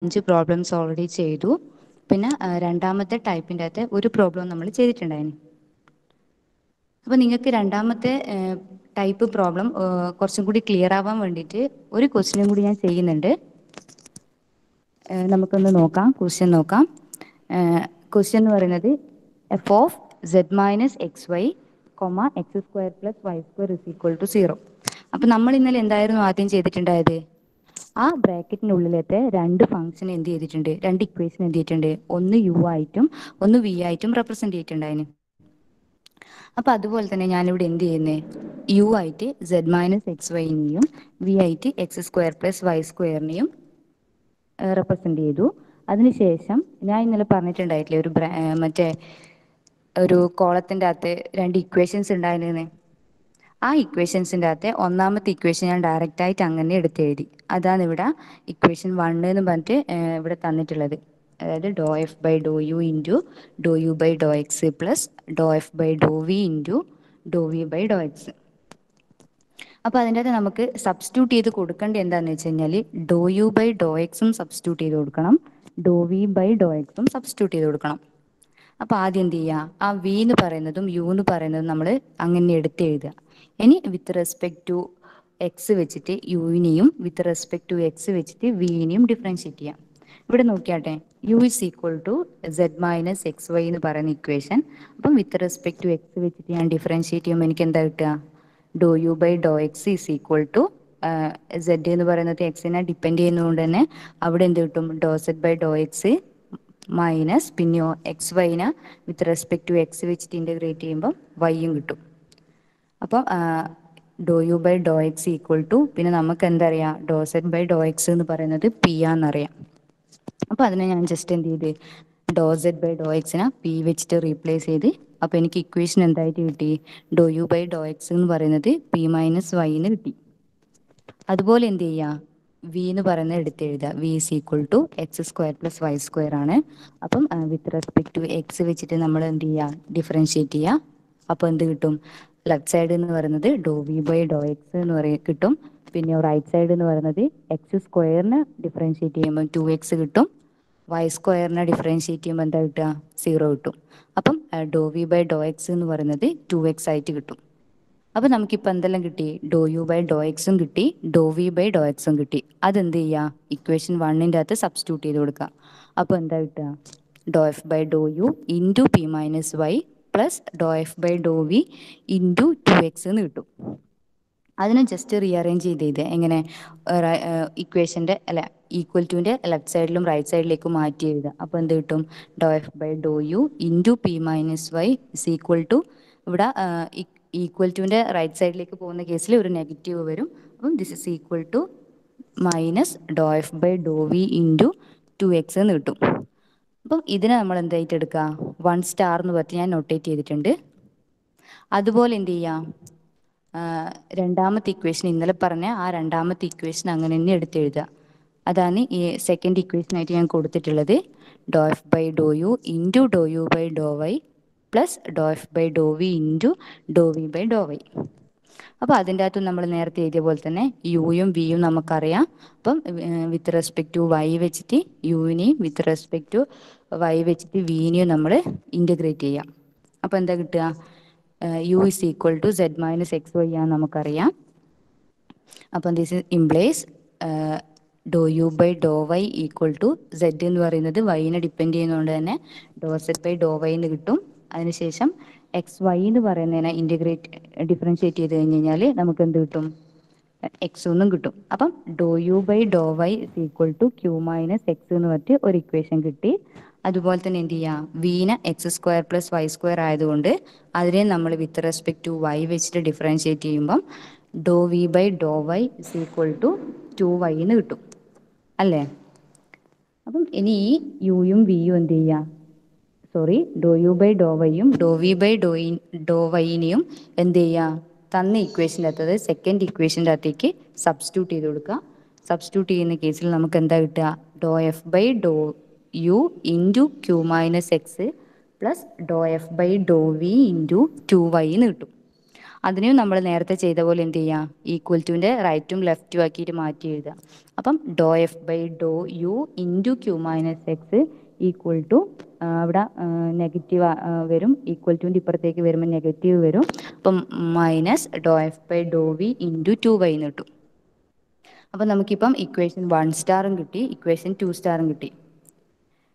5 problems already ചെയ്തു. പിന്നെ രണ്ടാമത്തെ ടൈപ്പിൻ്റെ അകത്ത് ഒരു പ്രോബ്ലം നമ്മൾ ചെയ്തിട്ടുണ്ടായിരുന്നു. അപ്പോൾ നിങ്ങൾക്ക് രണ്ടാമത്തെ ടൈപ്പ് പ്രോബ്ലം കുറച്ചും കൂടി ക്ലിയർ ആവാൻ വേണ്ടിയിട്ട് ഒരു ക്വസ്റ്റ്യനും കൂടി ഞാൻ ചെയ്യുന്നുണ്ട്. നമുക്കൊന്ന് നോക്കാം, ക്വസ്റ്റ്യൻ നോക്കാം. ക്വസ്റ്റ്യൻ എന്ന് പറയുന്നത് f of z minus x y comma x square plus y square is equal to 0. അപ്പം നമ്മൾ ഇന്നലെ എന്തായിരുന്നു ആദ്യം ചെയ്തിട്ടുണ്ടായത്? ആ ബ്രാക്കറ്റിനുള്ളിലത്തെ രണ്ട് ഫംഗ്ഷൻ എന്ത് ചെയ്തിട്ടുണ്ട്, രണ്ട് ഇക്വേഷൻ എന്ത് ചെയ്തിട്ടുണ്ട്, ഒന്ന് യു ആയിട്ടും ഒന്ന് വി ആയിട്ടും റെപ്രസെന്റ് ചെയ്തിട്ടുണ്ടായിരുന്നു. അപ്പം അതുപോലെ തന്നെ ഞാനിവിടെ എന്ത് ചെയ്യുന്നത്, യു ആയിട്ട് സെഡ് മൈനസ് എക്സ് വൈനെയും വി ആയിട്ട് എക്സ് സ്ക്വയർ പ്ലസ് വൈ സ്ക്വയറിനെയും റെപ്രസെന്റ് ചെയ്തു. അതിനുശേഷം ഞാൻ ഇന്നലെ പറഞ്ഞിട്ടുണ്ടായിട്ടില്ലേ മറ്റേ ഒരു കോളത്തിൻ്റെ അകത്ത് രണ്ട് ഇക്വേഷൻസ് ഉണ്ടായിരുന്നേ. ആ ഇക്വേഷൻസിൻ്റെ അകത്ത് ഒന്നാമത്തെ ഇക്വേഷൻ ഞാൻ ഡയറക്റ്റ് ആയിട്ട് അങ്ങനെ എടുത്ത് എഴുതി. അതാണ് ഇവിടെ ഇക്വേഷൻ 1 എന്ന് പറഞ്ഞിട്ട് ഇവിടെ തന്നിട്ടുള്ളത്. അതായത് doh f by doh u into doh u by doh x plus doh f by doh v into doh v by doh x. അപ്പോൾ അതിൻ്റെ അകത്ത് നമുക്ക് സബ്സ്റ്റിറ്റ്യൂട്ട് ചെയ്ത് കൊടുക്കേണ്ടത് എന്താണെന്ന് വെച്ച് കഴിഞ്ഞാൽ ഡോ യു ബൈ ഡോ എക്സും സബ്സ്റ്റിറ്റ്യൂട്ട് ചെയ്ത് കൊടുക്കണം, ഡോ വി ബൈ ഡോ എക്സും സബ്സ്റ്റിറ്റ്യൂട്ട് ചെയ്ത് കൊടുക്കണം. അപ്പോൾ ആദ്യം എന്ത് ചെയ്യുക, ആ വി എന്ന് പറയുന്നതും യു എന്ന് പറയുന്നതും നമ്മൾ അങ്ങനെ എടുത്ത് എഴുതുക. ഇനി വിത്ത് റെസ്പെക്ട് ടു എക്സ് വെച്ചിട്ട് യുവിനെയും വിത്ത് റെസ്പെക്ട് ടു എക്സ് വെച്ചിട്ട് വിനെയും ഡിഫറൻഷ്യേറ്റ് ചെയ്യാം. ഇവിടെ നോക്കിയാട്ടെ, u is equal to z minus x y എന്ന് പറയുന്ന ഇക്വേഷൻ. അപ്പം വിത്ത് റെസ്പെക്ട് ടു എക്സ് വെച്ചിട്ട് ഞാൻ ഡിഫറൻഷ്യേറ്റ് ചെയ്യുമ്പോൾ എനിക്ക് എന്താ കിട്ടുക, doh u by doh x is equal to z എന്ന് പറയുന്നത് എക്സിനെ ഡിപ്പെൻഡ് ചെയ്യുന്നതുകൊണ്ട് തന്നെ അവിടെ എന്ത് കിട്ടും, doh z by doh x minus പിന്നെയോ എക്സ് വൈനെ വിത്ത് റെസ്പെക്ട് ടു എക്സ് വെച്ചിട്ട് ഇൻ്റഗ്രേറ്റ് ചെയ്യുമ്പോൾ വൈയും കിട്ടും. അപ്പം doh u by doh x equal to പിന്നെ നമുക്ക് എന്തറിയാം, doh z by doh x എന്ന് പറയുന്നത് പി ആണെന്നറിയാം. അപ്പോൾ അതിനെ ഞാൻ ജസ്റ്റ് എന്ത് ചെയ്ത് ഡോ സെഡ് ബൈ ഡോ എക്സിനെ പി വെച്ചിട്ട് റീപ്ലേസ് ചെയ്ത്, അപ്പോൾ എനിക്ക് ഇക്വേഷൻ എന്തായിട്ട് കിട്ടി, ഡോ യു ബൈ ഡോ എക്സ് എന്ന് പറയുന്നത് പി മൈനസ് വൈ എന്ന് കിട്ടി. അതുപോലെ എന്ത് ചെയ്യുക, വി എന്ന് പറയുന്നത് എടുത്ത് എഴുതുക. V is equal to x square plus y square ആണ്. അപ്പം വിത്ത് റെസ്പെക്ട് ടു എക്സ് വെച്ചിട്ട് നമ്മൾ എന്ത് ചെയ്യുക, ഡിഫറൻഷ്യേറ്റ് ചെയ്യുക. അപ്പോൾ എന്ത് കിട്ടും, ലെഫ്റ്റ് സൈഡ് എന്ന് പറയുന്നത് ഡോ വി ബൈ ഡോ എക്സ് എന്ന് കിട്ടും. പിന്നെ റൈറ്റ് സൈഡ് എന്ന് പറയുന്നത് എക്സ് സ്ക്വയറിന് ഡിഫറൻഷ്യേറ്റ് ചെയ്യുമ്പോൾ 2x കിട്ടും, വൈ സ്ക്വയറിനെ ഡിഫറൻഷ്യേറ്റ് ചെയ്യുമ്പോൾ എന്താ കിട്ടുക, 0 കിട്ടും. അപ്പം ഡോ വി ബൈ ഡോ എക്സ് എന്ന് പറയുന്നത് 2x ആയിട്ട് കിട്ടും. അപ്പോൾ നമുക്കിപ്പോൾ എന്തെല്ലാം കിട്ടി, ഡോ യു ബൈ ഡോ എക്സും കിട്ടി, ഡോ വി ബൈ ഡോ എക്സും കിട്ടി. അതെന്ത് ചെയ്യുക, ഇക്വേഷൻ 1ൻ്റെ അകത്ത് സബ്സ്റ്റിറ്റ്യൂട്ട് ചെയ്ത് കൊടുക്കുക. അപ്പോൾ എന്താ കിട്ടുക, doh f by doh u into p minus y plus doh f by doh v into 2x എന്ന് കിട്ടും. അതിനെ ജസ്റ്റ് റീഅറേഞ്ച് ചെയ്ത് എങ്ങനെ, ഇക്വേഷൻ്റെ അല്ല ഈക്വൽ ടുവിൻ്റെ ലെഫ്റ്റ് സൈഡിലും റൈറ്റ് സൈഡിലേക്കും മാറ്റി എഴുതുക. അപ്പോൾ എന്ത് കിട്ടും, doh f by doh u into p minus y is equal to, ഇവിടെ ഈക്വൽ ടുവിൻ്റെ റൈറ്റ് സൈഡിലേക്ക് പോകുന്ന കേസിൽ ഒരു നെഗറ്റീവ് വരും. അപ്പം this is equal to minus doh f by doh v into 2x എന്ന് കിട്ടും. അപ്പം ഇതിനെ നമ്മൾ എന്തായിട്ട് എടുക്കുക, 1 സ്റ്റാർ എന്ന് പറഞ്ഞ് ഞാൻ നൊട്ടേറ്റ് ചെയ്തിട്ടുണ്ട്. അതുപോലെ എന്ത് ചെയ്യാം, രണ്ടാമത്തെ ഇക്വേഷൻ ഇന്നലെ പറഞ്ഞ ആ രണ്ടാമത്തെ ഇക്വേഷൻ അങ്ങനെ തന്നെ എടുത്തെഴുതുക. അതാണ് ഈ സെക്കൻഡ് ഇക്വേഷനായിട്ട് ഞാൻ കൊടുത്തിട്ടുള്ളത്. Doh f by doh u into doh u by Dr y plus doh f by doh v into doh v by Dr y. അപ്പോൾ അതിൻ്റെ അകത്ത് നമ്മൾ നേരത്തെ എഴുതിയ പോലെ തന്നെ യുയും വിയും നമുക്കറിയാം. അപ്പം വിത്ത് റെസ്പെക്ട് ടു വൈ വെച്ചിട്ട് യുവിനെയും വിത്ത് റെസ്പെക്ട് ടു വൈ വെച്ചിട്ട് വിനെയും നമ്മൾ ഇൻ്റഗ്രേറ്റ് ചെയ്യാം. അപ്പോൾ എന്താ കിട്ടുക, u is equal to z minus x y ആണെന്ന് നമുക്കറിയാം. അപ്പം this implies do u by Dr y equal to z എന്ന് പറയുന്നത് വൈനെ ഡിപ്പെൻഡ് ചെയ്യുന്നതുകൊണ്ട് തന്നെ do z by Dr y എന്ന് കിട്ടും. അതിനുശേഷം എക്സ് വൈ എന്ന് പറയുന്നതിനെ ഡിഫറൻഷ്യേറ്റ് ചെയ്ത് കഴിഞ്ഞ് കഴിഞ്ഞാൽ നമുക്ക് എന്ത് കിട്ടും, എക്സ് എന്നും കിട്ടും. അപ്പം doh u by Dr y is equal to q minus x എന്ന് പറഞ്ഞിട്ട് ഒരു ഇക്വേഷൻ കിട്ടി. അതുപോലെ തന്നെ എന്ത് ചെയ്യുക, വീനെ x square plus y square ആയതുകൊണ്ട് അതിനെ നമ്മൾ വിത്ത് റെസ്പെക്ട് ടു വൈ വെച്ചിട്ട് ഡിഫറൻഷ്യേറ്റ് ചെയ്യുമ്പം doh v by Dr y is equal to 2y എന്ന് കിട്ടും അല്ലേ. അപ്പം ഇനി ഈ യുയും വിയും എന്ത് ചെയ്യുക, ഡോ യു ബൈ ഡോ വൈയും ഡോ വി ബൈ ഡോ വൈനെയും എന്ത് ചെയ്യുക, തന്ന ഇക്വേഷൻ്റെ അകത്തത് സെക്കൻഡ് ഇക്വേഷൻ്റെ അകത്തേക്ക് സബ്സ്റ്റിറ്റ്യൂട്ട് ചെയ്ത് കൊടുക്കുക. സബ്സ്റ്റിറ്റ്യൂട്ട് ചെയ്യുന്ന കേസിൽ നമുക്ക് എന്താ കിട്ടുക, doh f by doh u into q minus x plus doh f by doh v into 2y എന്ന് കിട്ടും. അതിനെയും നമ്മൾ നേരത്തെ ചെയ്ത പോലെ എന്ത് ചെയ്യുക, ഈക്വൽ ടുവിൻ്റെ റൈറ്റും ലെഫ്റ്റും ആക്കിയിട്ട് മാറ്റി എഴുതുക. അപ്പം doh f by doh u into q minus x equal to അവിടെ നെഗറ്റീവ് വരും, ഈക്വൽ ടുവിൻ്റെ ഇപ്പുറത്തേക്ക് വരുമ്പോൾ നെഗറ്റീവ് വരും. അപ്പം minus doh f by doh v into 2y എന്ന് കിട്ടും. അപ്പം നമുക്കിപ്പം ഇക്വേഷൻ 1 സ്റ്റാറും കിട്ടി, ഇക്വേഷൻ 2 സ്റ്റാറും കിട്ടി.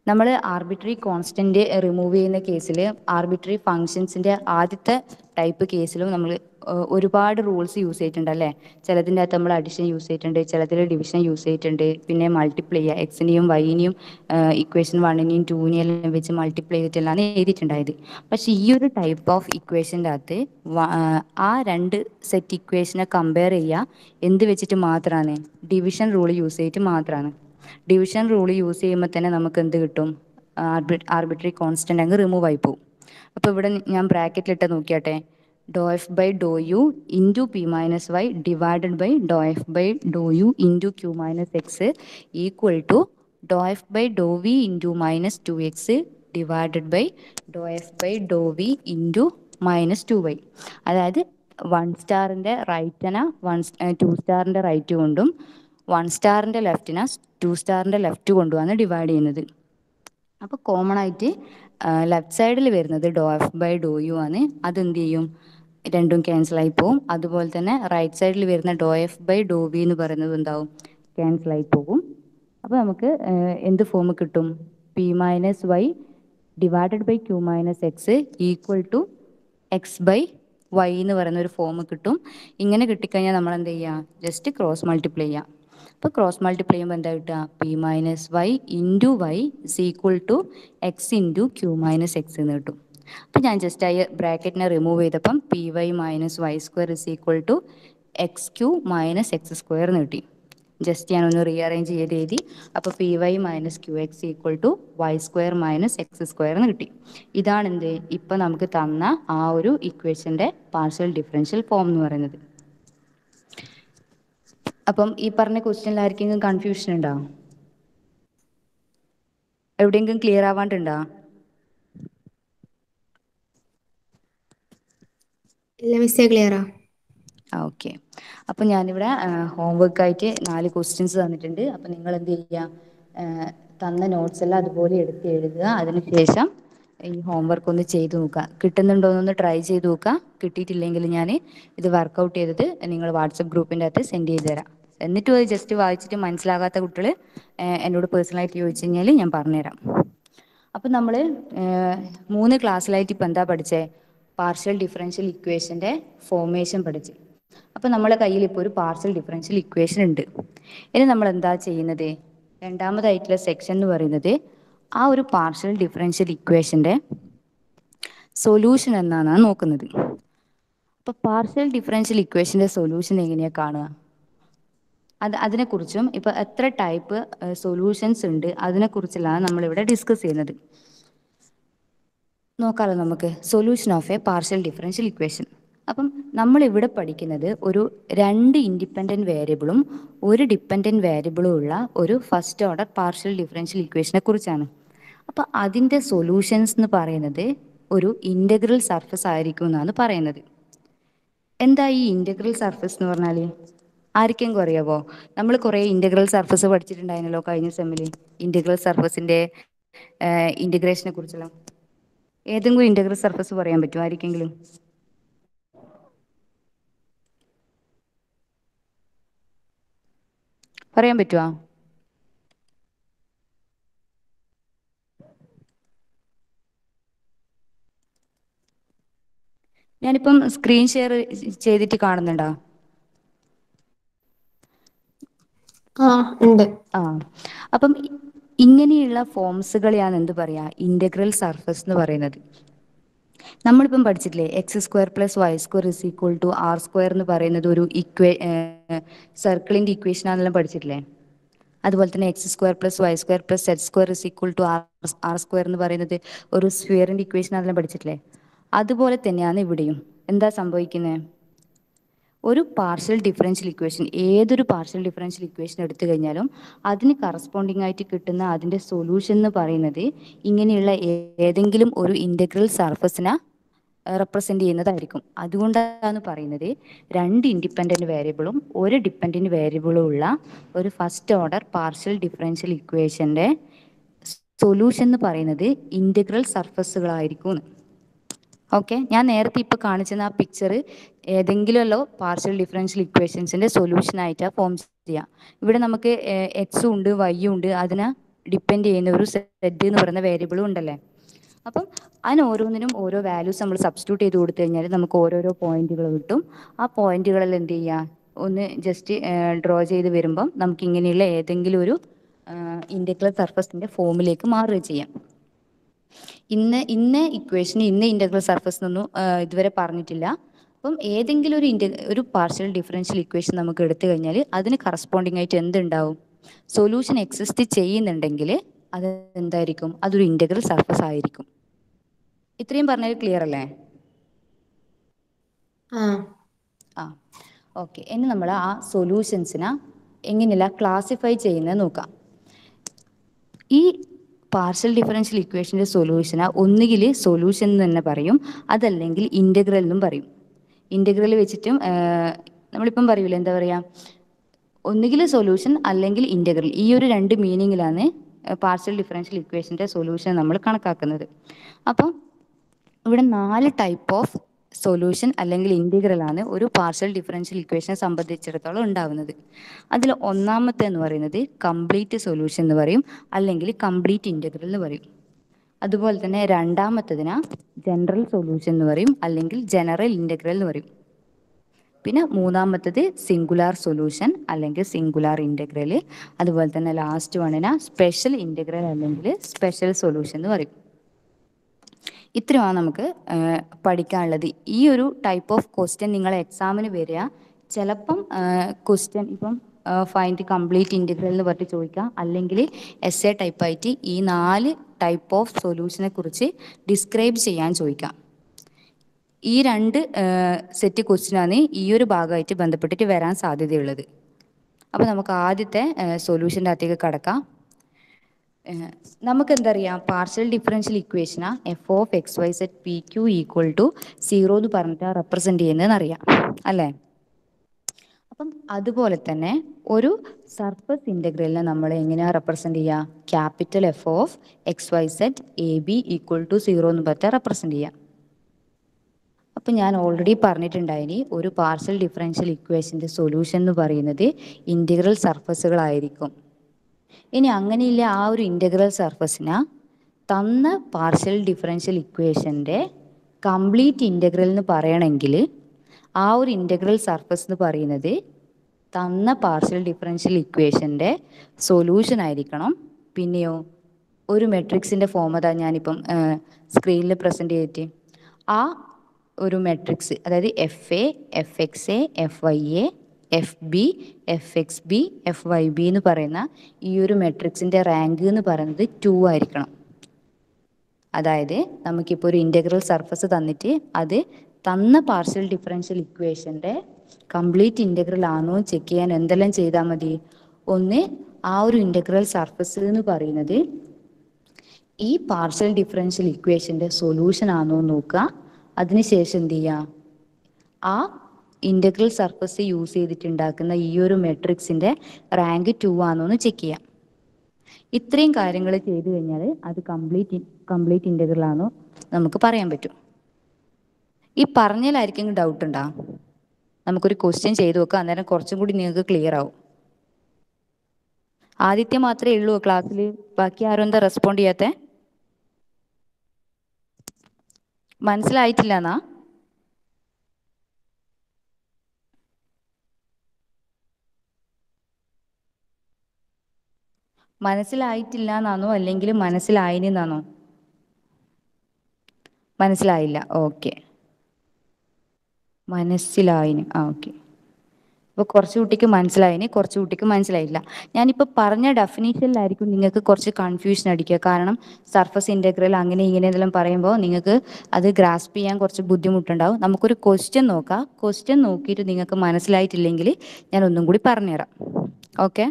നമ്മൾ ആർബിട്രറി കോൺസ്റ്റൻറ്റ് റിമൂവ് ചെയ്യുന്ന കേസിൽ ആർബിട്രറി ഫങ്ഷൻസിൻ്റെ ആദ്യത്തെ ടൈപ്പ് കേസിലും നമ്മൾ ഒരുപാട് റൂൾസ് യൂസ് ചെയ്തിട്ടുണ്ട് അല്ലേ. ചിലതിൻ്റെ അകത്ത് നമ്മൾ അഡിഷൻ യൂസ് ചെയ്തിട്ടുണ്ട്, ചിലതിൽ ഡിവിഷൻ യൂസ് ചെയ്തിട്ടുണ്ട്, പിന്നെ മൾട്ടിപ്ലൈ ചെയ്യുക, എക്സിനെയും വൈനെയും ഇക്വേഷൻ 1നെയും 2നെയും എല്ലാം വെച്ച് മൾട്ടിപ്ലൈ ചെയ്തിട്ടെല്ലാം എഴുതിയിട്ടുണ്ടായത്. പക്ഷേ ഈ ഒരു ടൈപ്പ് ഓഫ് ഇക്വേഷൻ്റെ അകത്ത് ആ രണ്ട് സെറ്റ് ഇക്വേഷനെ കമ്പയർ ചെയ്യുക എന്ത് വെച്ചിട്ട് മാത്രമാണ്, ഡിവിഷൻ റൂൾ യൂസ് ചെയ്തിട്ട് മാത്രമാണ്. ഡിവിഷൻ റൂൾ യൂസ് ചെയ്യുമ്പോൾ തന്നെ നമുക്ക് എന്ത് കിട്ടും, ആർബിട്രറി കോൺസ്റ്റൻ്റ് അങ്ങ് റിമൂവ് ആയി പോകും. അപ്പോൾ ഇവിടെ ഞാൻ ബ്രാക്കറ്റിലിട്ട് നോക്കിയാട്ടെ, doh f by doh u into p minus y divided by doh f by doh u into q minus x equal to doh f by doh v into minus 2x divided by doh f by doh v into minus 2y. അതായത് 1 സ്റ്റാറിൻ്റെ റൈറ്റിനെ 2 സ്റ്റാറിൻ്റെ right കൊണ്ടും 1 സ്റ്റാറിൻ്റെ ലെഫ്റ്റിനെ 2 സ്റ്റാറിൻ്റെ left കൊണ്ടുമാണ് divide ചെയ്യുന്നത്. അപ്പോൾ common ആയിട്ട് left സൈഡിൽ വരുന്നത് ഡോ f by doh U ആണ്, അതെന്ത് ചെയ്യും, രണ്ടും ക്യാൻസലായി പോവും. അതുപോലെ തന്നെ റൈറ്റ് സൈഡിൽ വരുന്ന ഡോ എഫ് ബൈ ഡോ വി എന്ന് പറയുന്നത് എന്താവും, ക്യാൻസലായി പോകും. അപ്പോൾ നമുക്ക് എന്ത് ഫോം കിട്ടും, p minus y divided by q minus x equal to x by y എന്ന് പറയുന്ന ഒരു ഫോം കിട്ടും. ഇങ്ങനെ കിട്ടിക്കഴിഞ്ഞാൽ നമ്മൾ എന്ത് ചെയ്യുക, ജസ്റ്റ് ക്രോസ് മൾട്ടിപ്ലൈ ചെയ്യുക. അപ്പോൾ ക്രോസ് മൾട്ടിപ്ലൈ ചെയ്യുമ്പോൾ എന്താ കിട്ടുക, p minus y into y is equal to x into q minus x എന്ന് കിട്ടും. അപ്പോൾ ഞാൻ ജസ്റ്റ് ആ ബ്രാക്കറ്റിനെ റിമൂവ് ചെയ്തപ്പം p y minus y square is equal to x q minus x square എന്ന് കിട്ടി. ജസ്റ്റ് ഞാനൊന്ന് റീഅറേഞ്ച് ചെയ്ത് എഴുതി. അപ്പോൾ p y minus q x equal to y square minus x square എന്ന് കിട്ടി. ഇതാണ് എന്ത്, ഇപ്പം നമുക്ക് തന്ന ആ ഒരു ഇക്വേഷൻ്റെ പാർഷ്യൽ ഡിഫറൻഷ്യൽ ഫോം എന്ന് പറയുന്നത്. അപ്പം ഈ പറഞ്ഞ ക്വസ്റ്റ്യനിൽ ആർക്കെങ്കിലും കൺഫ്യൂഷൻ ഉണ്ടോ, എവിടെയെങ്കിലും ക്ലിയർ ആവാണ്ടുണ്ടോ? ഇല്ല മിസ്സേ, ക്ലിയറാ. ഓക്കെ. അപ്പം ഞാനിവിടെ ഹോംവർക്കായിട്ട് 4 ക്വസ്റ്റ്യൻസ് തന്നിട്ടുണ്ട്. അപ്പം നിങ്ങൾ എന്ത് ചെയ്യുക, തന്ന നോട്ട്സ് എല്ലാം അതുപോലെ എടുത്ത് എഴുതുക. അതിനുശേഷം ഈ ഹോംവർക്ക് ഒന്ന് ചെയ്ത് നോക്കുക, കിട്ടുന്നുണ്ടോ എന്നൊന്ന് ട്രൈ ചെയ്ത് നോക്കുക. കിട്ടിയിട്ടില്ലെങ്കിൽ ഞാൻ ഇത് വർക്കൗട്ട് ചെയ്തത് നിങ്ങൾ വാട്സപ്പ് ഗ്രൂപ്പിൻ്റെ അകത്ത് സെൻഡ് ചെയ്ത് തരാം. എന്നിട്ടും അത് ജസ്റ്റ് വായിച്ചിട്ട് മനസ്സിലാകാത്ത കുട്ടികൾ എന്നോട് പേഴ്സണലായിട്ട് ചോദിച്ചു കഴിഞ്ഞാൽ ഞാൻ പറഞ്ഞുതരാം. അപ്പം നമ്മൾ 3 ക്ലാസ്സിലായിട്ട് ഇപ്പം എന്താ പഠിച്ചേ, പാർഷ്യൽ ഡിഫറൻഷ്യൽ ഇക്വേഷൻ്റെ ഫോർമേഷൻ പഠിച്ച്. അപ്പോൾ നമ്മളെ കയ്യിൽ ഇപ്പോൾ ഒരു പാർഷ്യൽ ഡിഫറൻഷ്യൽ ഇക്വേഷൻ ഉണ്ട്. ഇനി നമ്മൾ എന്താ ചെയ്യുന്നത്, രണ്ടാമതായിട്ടുള്ള സെക്ഷൻ എന്ന് പറയുന്നത് ആ ഒരു പാർഷ്യൽ ഡിഫറൻഷ്യൽ ഇക്വേഷൻ്റെ സൊല്യൂഷൻ എന്നാണ് നോക്കുന്നത്. അപ്പോൾ പാർഷ്യൽ ഡിഫറൻഷ്യൽ ഇക്വേഷൻ്റെ സൊല്യൂഷൻ എങ്ങനെയാണ് കാണുക, അതിനെക്കുറിച്ചും ഇപ്പോൾ എത്ര ടൈപ്പ് സൊല്യൂഷൻസ് ഉണ്ട് അതിനെക്കുറിച്ചെല്ലാം നമ്മളിവിടെ ഡിസ്കസ് ചെയ്യുന്നത്. നോക്കാമല്ലോ നമുക്ക്, solution of A partial differential equation. അപ്പം നമ്മളിവിടെ പഠിക്കുന്നത് ഒരു 2 ഇൻഡിപെൻഡൻറ്റ് വേരിയബിളും 1 ഡിപ്പെൻഡൻറ്റ് വേരിയബിളും ഉള്ള ഒരു ഫസ്റ്റ് ഓർഡർ പാർഷ്യൽ ഡിഫറൻഷ്യൽ ഇക്വേഷനെ കുറിച്ചാണ്. അപ്പോൾ അതിൻ്റെ സൊല്യൂഷൻസ് എന്ന് പറയുന്നത് ഒരു ഇൻ്റഗ്രൽ സർഫസ് ആയിരിക്കും എന്നാണ് പറയുന്നത്. എന്താ ഈ ഇൻ്റഗ്രൽ സർഫസ് എന്ന് പറഞ്ഞാൽ ആർക്കെങ്കിലും അറിയാവോ? നമ്മൾ കുറേ ഇൻ്റഗ്രൽ സർഫസ് പഠിച്ചിട്ടുണ്ടായിരുന്നല്ലോ കഴിഞ്ഞ സെമ്മിൽ, ഇൻ്റഗ്രൽ സർഫസിൻ്റെ ഇൻ്റഗ്രേഷനെ കുറിച്ചെല്ലാം. ഏതെങ്കിലും ഇൻ്റഗ്രൽ സർഫസ് പറയാൻ പറ്റുമോ ആർക്കെങ്കിലും? പറയാൻ പറ്റുമോ? ഞാനിപ്പം സ്ക്രീൻ ഷെയർ ചെയ്തിട്ട് കാണുന്നുണ്ടോ? ആ ഉണ്ട്. അപ്പം ഇങ്ങനെയുള്ള ഫോംസുകളെയാണ് എന്ത് പറയുക, ഇൻ്റഗ്രൽ സർഫസ് എന്ന് പറയുന്നത്. നമ്മളിപ്പം പഠിച്ചിട്ടില്ലേ x square plus y square is equal to r square എന്ന് പറയുന്നത് ഒരു സർക്കിളിൻ്റെ ഇക്വേഷനാണെന്നെല്ലാം പഠിച്ചിട്ടില്ലേ? അതുപോലെ തന്നെ x square plus y square plus z square is equal to r square എന്ന് പറയുന്നത് ഒരു സ്ഫിയറിൻ്റെ ഇക്വേഷനാണെന്നെല്ലാം പഠിച്ചിട്ടില്ലേ? അതുപോലെ തന്നെയാണ് ഇവിടെയും. എന്താ സംഭവിക്കുന്നത്, ഒരു പാർഷ്യൽ ഡിഫറൻഷ്യൽ ഇക്വേഷൻ, ഏതൊരു പാർഷ്യൽ ഡിഫറൻഷ്യൽ ഇക്വേഷൻ എടുത്തു കഴിഞ്ഞാലും അതിന് കറസ്പോണ്ടിങ് ആയിട്ട് കിട്ടുന്ന അതിൻ്റെ സൊല്യൂഷൻ എന്ന് പറയുന്നത് ഇങ്ങനെയുള്ള ഏതെങ്കിലും ഒരു ഇൻ്റഗ്രൽ സർഫസിനെ റെപ്രസെന്റ് ചെയ്യുന്നതായിരിക്കും. അതുകൊണ്ടാണ് പറയുന്നത് രണ്ട് ഇൻഡിപെൻഡന്റ് വേരിയബിളും ഒരു ഡിപെൻഡന്റ് വേരിയബിളും ഉള്ള ഒരു ഫസ്റ്റ് ഓർഡർ പാർഷ്യൽ ഡിഫറൻഷ്യൽ ഇക്വേഷന്റെ സൊല്യൂഷൻ എന്ന് പറയുന്നത് ഇന്റഗ്രൽ സർഫസുകളായിരിക്കും. ഓക്കെ, ഞാൻ നേരത്തെ ഇപ്പോൾ കാണിച്ചെന്ന ആ പിക്ചർ ഏതെങ്കിലുമല്ലോ പാർഷ്യൽ ഡിഫറൻഷ്യൽ ഇക്വേഷൻസിന്റെ സൊല്യൂഷൻ ആയിട്ടാണ് ഫോം ചെയ്യുക. ഇവിടെ നമുക്ക് എക്സും ഉണ്ട് വൈയും ഉണ്ട്, അതിനെ ഡിപ്പെൻഡ് ചെയ്യുന്ന ഒരു സെഡ് എന്ന് പറയുന്ന വേരിയബിളും ഉണ്ടല്ലേ. അപ്പം അതിന് ഓരോന്നിനും ഓരോ വാല്യൂസ് നമ്മൾ സബ്സ്റ്റിറ്റ്യൂട്ട് ചെയ്ത് കൊടുത്തു കഴിഞ്ഞാൽ നമുക്ക് ഓരോരോ പോയിന്റുകൾ കിട്ടും. ആ പോയിന്റുകളിൽ എന്ത് ചെയ്യുക, ഒന്ന് ജസ്റ്റ് ഡ്രോ ചെയ്ത് വരുമ്പം നമുക്ക് ഇങ്ങനെയുള്ള ഏതെങ്കിലും ഒരു ഇന്റഗ്രൽ സർഫസിന്റെ ഫോമിലേക്ക് മാറുക ചെയ്യാം. ഇന്ന ഇക്വേഷന് ഇന്ന ഇന്റഗ്രൽ സർഫസ് എന്നൊന്നും ഇതുവരെ പറഞ്ഞിട്ടില്ല. അപ്പം ഏതെങ്കിലും ഒരു പാർഷ്യൽ ഡിഫറൻഷ്യൽ ഇക്വേഷൻ നമുക്ക് എടുത്തു കഴിഞ്ഞാൽ അതിന് കറസ്പോണ്ടിങ് ആയിട്ട് എന്തുണ്ടാവും, സൊല്യൂഷൻ എക്സിസ്റ്റ് ചെയ്യുന്നുണ്ടെങ്കിൽ അത് എന്തായിരിക്കും, അതൊരു ഇന്റഗ്രൽ സർഫസ് ആയിരിക്കും. ഇത്രയും പറഞ്ഞാൽ ക്ലിയർ അല്ലേ? ആ ഓക്കെ. ഇനി നമ്മൾ ആ സൊല്യൂഷൻസിനെ എങ്ങനെയല്ല ക്ലാസിഫൈ ചെയ്യുന്നത് നോക്കാം. ഈ പാർഷ്യൽ ഡിഫറൻഷ്യൽ ഇക്വേഷൻ്റെ സൊല്യൂഷന് ഒന്നുകിൽ സൊല്യൂഷൻ എന്ന് തന്നെ പറയും, അതല്ലെങ്കിൽ ഇൻ്റഗ്രൽ എന്നും പറയും. ഇൻ്റഗ്രൽ വെച്ചിട്ടും നമ്മളിപ്പം പറയൂലേ, എന്താ പറയുക, ഒന്നുകിൽ സൊല്യൂഷൻ അല്ലെങ്കിൽ ഇൻ്റഗ്രൽ, ഈ ഒരു രണ്ട് മീനിങ്ങിലാണ് പാർഷ്യൽ ഡിഫറൻഷ്യൽ ഇക്വേഷൻ്റെ സൊല്യൂഷൻ നമ്മൾ കണക്കാക്കുന്നത്. അപ്പം ഇവിടെ 4 ടൈപ്പ് ഓഫ് സൊല്യൂഷൻ അല്ലെങ്കിൽ ഇൻ്റഗ്രലാണ് ഒരു പാർഷ്യൽ ഡിഫറൻഷ്യൽ ഇക്വേഷനെ സംബന്ധിച്ചിടത്തോളം ഉണ്ടാവുന്നത്. അതിൽ ഒന്നാമത്തെ എന്ന് പറയുന്നത് കംപ്ലീറ്റ് സൊല്യൂഷൻ എന്ന് പറയും, അല്ലെങ്കിൽ കംപ്ലീറ്റ് ഇൻ്റഗ്രൽ എന്ന് പറയും. അതുപോലെ തന്നെ രണ്ടാമത്തതിന് ജനറൽ സൊല്യൂഷൻ എന്ന് പറയും, അല്ലെങ്കിൽ ജനറൽ ഇൻ്റഗ്രൽ എന്ന് പറയും. പിന്നെ മൂന്നാമത്തത് സിംഗുലാർ സൊല്യൂഷൻ അല്ലെങ്കിൽ സിംഗുലാർ ഇൻ്റഗ്രൽ. അതുപോലെ തന്നെ ലാസ്റ്റ് വണ്ണിന് സ്പെഷ്യൽ ഇൻ്റഗ്രൽ അല്ലെങ്കിൽ സ്പെഷ്യൽ സൊല്യൂഷൻ എന്ന് പറയും. ഇത്രയുമാണ് നമുക്ക് പഠിക്കാനുള്ളത്. ഈ ഒരു ടൈപ്പ് ഓഫ് ക്വസ്റ്റ്യൻ നിങ്ങളെ എക്സാമിന് വരിക, ചിലപ്പം ക്വസ്റ്റ്യൻ ഇപ്പം ഫൈൻഡ് കംപ്ലീറ്റ് ഇൻ്റഗ്രൽ എന്ന് പറഞ്ഞിട്ട് ചോദിക്കാം, അല്ലെങ്കിൽ എസ് എ ടൈപ്പായിട്ട് ഈ 4 ടൈപ്പ് ഓഫ് സൊല്യൂഷനെ കുറിച്ച് ഡിസ്ക്രൈബ് ചെയ്യാൻ ചോദിക്കാം. ഈ രണ്ട് സെറ്റ് ക്വസ്റ്റ്യനാണ് ഈ ഒരു ഭാഗമായിട്ട് ബന്ധപ്പെട്ടിട്ട് വരാൻ സാധ്യതയുള്ളത്. അപ്പോൾ നമുക്ക് ആദ്യത്തെ സൊല്യൂഷൻ്റെ അകത്തേക്ക് കടക്കാം. നമുക്ക് എന്തറിയാം, പാർഷ്യൽ ഡിഫറൻഷ്യൽ ഇക്വേഷനാ f of x y z p q equal to 0 എന്ന് പറഞ്ഞിട്ട് റെപ്രസെൻറ്റ് ചെയ്യുന്നതെന്ന് അറിയാം അല്ലേ. അപ്പം അതുപോലെ തന്നെ ഒരു സർഫസ് ഇൻ്റഗ്രലിനെ നമ്മൾ എങ്ങനെയാണ് റെപ്രസെൻറ്റ് ചെയ്യുക, capital F of x y z a b equal to 0 എന്ന് പറഞ്ഞിട്ട് റെപ്രസെൻറ്റ് ചെയ്യാം. അപ്പം ഞാൻ ഓൾറെഡി പറഞ്ഞിട്ടുണ്ടായിനി, ഒരു പാർഷ്യൽ ഡിഫറൻഷ്യൽ ഇക്വേഷൻ്റെ സൊല്യൂഷൻ എന്ന് പറയുന്നത് ഇൻ്റഗ്രൽ സർഫസുകളായിരിക്കും. ഇനി അങ്ങനെയില്ല, ആ ഒരു ഇൻ്റഗ്രൽ സർഫസിന് തന്ന പാർഷ്യൽ ഡിഫറൻഷ്യൽ ഇക്വേഷൻ്റെ കംപ്ലീറ്റ് ഇൻ്റഗ്രൽ എന്ന് പറയണമെങ്കിൽ ആ ഒരു ഇൻ്റഗ്രൽ സർഫസ് എന്ന് പറയുന്നത് തന്ന പാർഷ്യൽ ഡിഫറൻഷ്യൽ ഇക്വേഷൻ്റെ സൊല്യൂഷൻ ആയിരിക്കണം. പിന്നെയോ ഒരു മെട്രിക്സിൻ്റെ ഫോം അതാ ഞാനിപ്പം സ്ക്രീനിൽ പ്രസൻറ്റ് ചെയ്തിട്ട്, ആ ഒരു മെട്രിക്സ്, അതായത് f a, f x a, f y a, f b, f x b, f y b എന്ന് പറയുന്ന ഈ ഒരു മെട്രിക്സിൻ്റെ റാങ്ക് എന്ന് പറയുന്നത് 2 ആയിരിക്കണം. അതായത് നമുക്കിപ്പോൾ ഒരു ഇൻ്റഗ്രൽ സർഫസ് തന്നിട്ട് അത് തന്ന പാർഷ്യൽ ഡിഫറൻഷ്യൽ ഇക്വേഷൻ്റെ കംപ്ലീറ്റ് ഇൻ്റഗ്രൽ ആണോ ചെക്ക് ചെയ്യാൻ എന്തെല്ലാം ചെയ്താൽ മതി, ഒന്ന് ആ ഒരു ഇൻ്റഗ്രൽ സർഫസ് എന്ന് പറയുന്നത് ഈ പാർഷ്യൽ ഡിഫറൻഷ്യൽ ഇക്വേഷൻ്റെ സൊല്യൂഷൻ ആണോ നോക്കുക. അതിനുശേഷം എന്ത് ചെയ്യുക, ആ ഇൻ്റഗ്രൽ സർഫസ് യൂസ് ചെയ്തിട്ടുണ്ടാക്കുന്ന ഈ ഒരു മെട്രിക്സിൻ്റെ റാങ്ക് 2 ആണോ എന്ന് ചെക്ക് ചെയ്യാം. ഇത്രയും കാര്യങ്ങൾ ചെയ്തു കഴിഞ്ഞാൽ അത് കംപ്ലീറ്റ് ഇൻ്റഗ്രൽ ആണോ നമുക്ക് പറയാൻ പറ്റും. ഈ പറഞ്ഞാലായിരിക്കും ഡൗട്ട് ഉണ്ടോ? നമുക്കൊരു ക്വസ്റ്റ്യൻ ചെയ്തു നോക്കാം, അന്നേരം കുറച്ചും കൂടി നിങ്ങൾക്ക് ക്ലിയർ ആവും. ആദിത്യ മാത്രമേ ഉള്ളൂ ക്ലാസ്സിൽ, ബാക്കി ആരും എന്താ റെസ്പോണ്ട് ചെയ്യാത്തെ? മനസ്സിലായിട്ടില്ല എന്നാ? മനസ്സിലായിട്ടില്ല എന്നാണോ അല്ലെങ്കിൽ മനസ്സിലായിനെന്നാണോ? മനസ്സിലായില്ല, ഓക്കെ. മനസ്സിലായിന്, ഓക്കെ. അപ്പോൾ കുറച്ച് കുട്ടിക്ക് മനസ്സിലായിന്, കുറച്ച് കുട്ടിക്ക് മനസ്സിലായില്ല. ഞാനിപ്പോൾ പറഞ്ഞ ഡെഫിനേഷനിലായിരിക്കും നിങ്ങൾക്ക് കുറച്ച് കൺഫ്യൂഷൻ അടിക്കുക. കാരണം സർഫസ് ഇൻ്റഗ്രൽ അങ്ങനെ ഇങ്ങനെ എന്നെല്ലാം പറയുമ്പോൾ നിങ്ങൾക്ക് അത് ഗ്രാസ്പ് ചെയ്യാൻ കുറച്ച് ബുദ്ധിമുട്ടുണ്ടാവും. നമുക്കൊരു ക്വസ്റ്റ്യൻ നോക്കാം. ക്വസ്റ്റ്യൻ നോക്കിയിട്ട് നിങ്ങൾക്ക് മനസ്സിലായിട്ടില്ലെങ്കിൽ ഞാൻ ഒന്നും കൂടി പറഞ്ഞുതരാം. ഓക്കെ,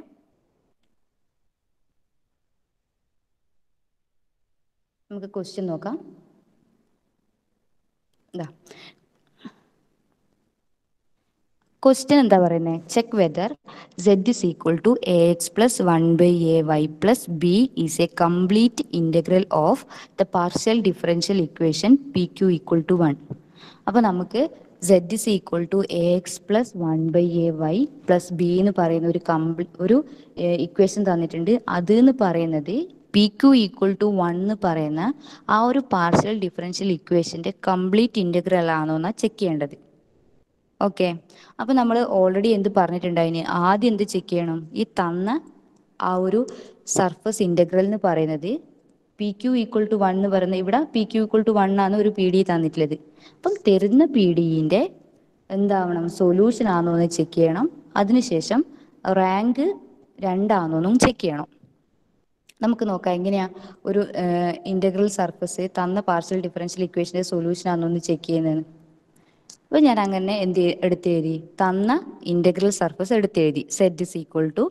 നമുക്ക് ക്വസ്റ്റ്യൻ നോക്കാം. ഇതാ ക്വസ്റ്റ്യൻ എന്താ പറയുന്നത്, check whether z is equal to ax plus 1 by ay plus b is a complete integral of the partial differential equation pq equal to 1. അപ്പോൾ നമുക്ക് z is equal to ax plus 1 by ay plus b എന്ന് പറയുന്ന ഒരു equation തന്നിട്ടുണ്ട്. അത് എന്ന് പറയുന്നത് P q equal to 1 എന്ന് പറയുന്ന ആ ഒരു പാർഷ്യൽ ഡിഫറൻഷ്യൽ ഇക്വേഷൻ്റെ കംപ്ലീറ്റ് ഇൻ്റഗ്രൽ ആണോ എന്നാണ് ചെക്ക് ചെയ്യേണ്ടത്. ഓക്കെ, അപ്പോൾ നമ്മൾ ഓൾറെഡി എന്ത് പറഞ്ഞിട്ടുണ്ടായിന്, ആദ്യം എന്ത് ചെക്ക് ചെയ്യണം, ഈ തന്ന ആ ഒരു സർഫസ് ഇൻ്റഗ്രൽ എന്ന് പറയുന്നത് പി ക്യു ഈക്വൽ ടു 1 എന്ന് പറയുന്നത്, ഇവിടെ പി ക്യു ഈക്വൽ ടു 1 ആണ് ഒരു പി ഡി തന്നിട്ടുള്ളത്. അപ്പം തരുന്ന പി ഡിൻ്റെ എന്താവണം, സൊല്യൂഷൻ ആണോ എന്ന് ചെക്ക് ചെയ്യണം. അതിനുശേഷം റാങ്ക് 2 ആണോ എന്നും ചെക്ക് ചെയ്യണം. നമുക്ക് നോക്കാം എങ്ങനെയാ ഒരു ഇൻ്റഗ്രൽ സർഫസ് തന്ന പാർഷ്യൽ ഡിഫറൻഷ്യൽ ഇക്വേഷൻ്റെ സൊല്യൂഷൻ ആണോ എന്ന് ചെക്ക് ചെയ്യുന്നതെന്ന്. അപ്പോൾ ഞാൻ അങ്ങനെ എടുത്തെഴുതി, തന്ന ഇൻ്റഗ്രൽ സർഫസ് എടുത്തെഴുതി z is equal to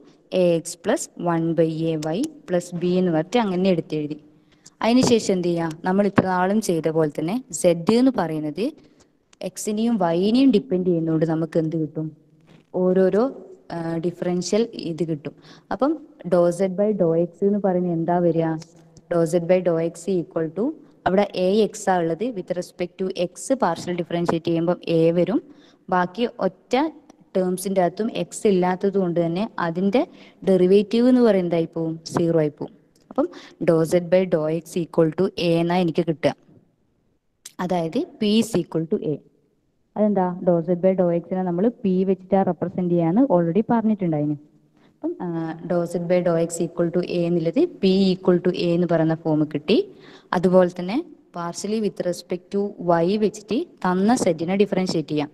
ax plus 1 by ay plus b എന്ന് പറഞ്ഞിട്ട് അങ്ങനെ എടുത്തെഴുതി. അതിനുശേഷം എന്ത് ചെയ്യുക, നമ്മൾ ഇത്ര നാളും ചെയ്ത പോലെ തന്നെ z എന്ന് പറയുന്നത് എക്സിനെയും വൈനെയും ഡിപ്പെൻഡ് ചെയ്യുന്നതുകൊണ്ട് നമുക്ക് എന്ത് കിട്ടും, ഓരോരോ ഡിഫറൻഷ്യൽ ഇത് കിട്ടും. അപ്പം doh z by doh x എന്ന് പറയുന്നത് എന്താ വരിക, doh z by doh x equal to, അവിടെ എ എക്സ് ആ ഉള്ളത്, with respect to x partial differentiate ചെയ്യുമ്പം എ വരും. ബാക്കി ഒറ്റ ടേംസിൻ്റെ അകത്തും എക്സ് ഇല്ലാത്തത് കൊണ്ട് തന്നെ അതിൻ്റെ ഡെറിവേറ്റീവ് എന്ന് പറയുന്നതായി പോവും, 0 ആയി പോവും. അപ്പം doh z by doh x equal to a എന്നാണ് എനിക്ക് കിട്ടുക. അതായത് p is equal to a. അതെന്താ, ഡോ സെഡ് ബൈ ഡോ എക്സിനെ നമ്മൾ പി വെച്ചിട്ട് റെപ്രസെൻറ്റ് ചെയ്യാന്ന് ഓൾറെഡി പറഞ്ഞിട്ടുണ്ടായിന്. അപ്പം doh z by doh x equal to A എന്നുള്ളത് പി ഈക്വൽ ടു എ എന്ന് പറയുന്ന ഫോം കിട്ടി. അതുപോലെ തന്നെ partially with respect to y വെച്ചിട്ട് തന്ന സെറ്റിനെ ഡിഫറൻഷിയേറ്റ് ചെയ്യാം.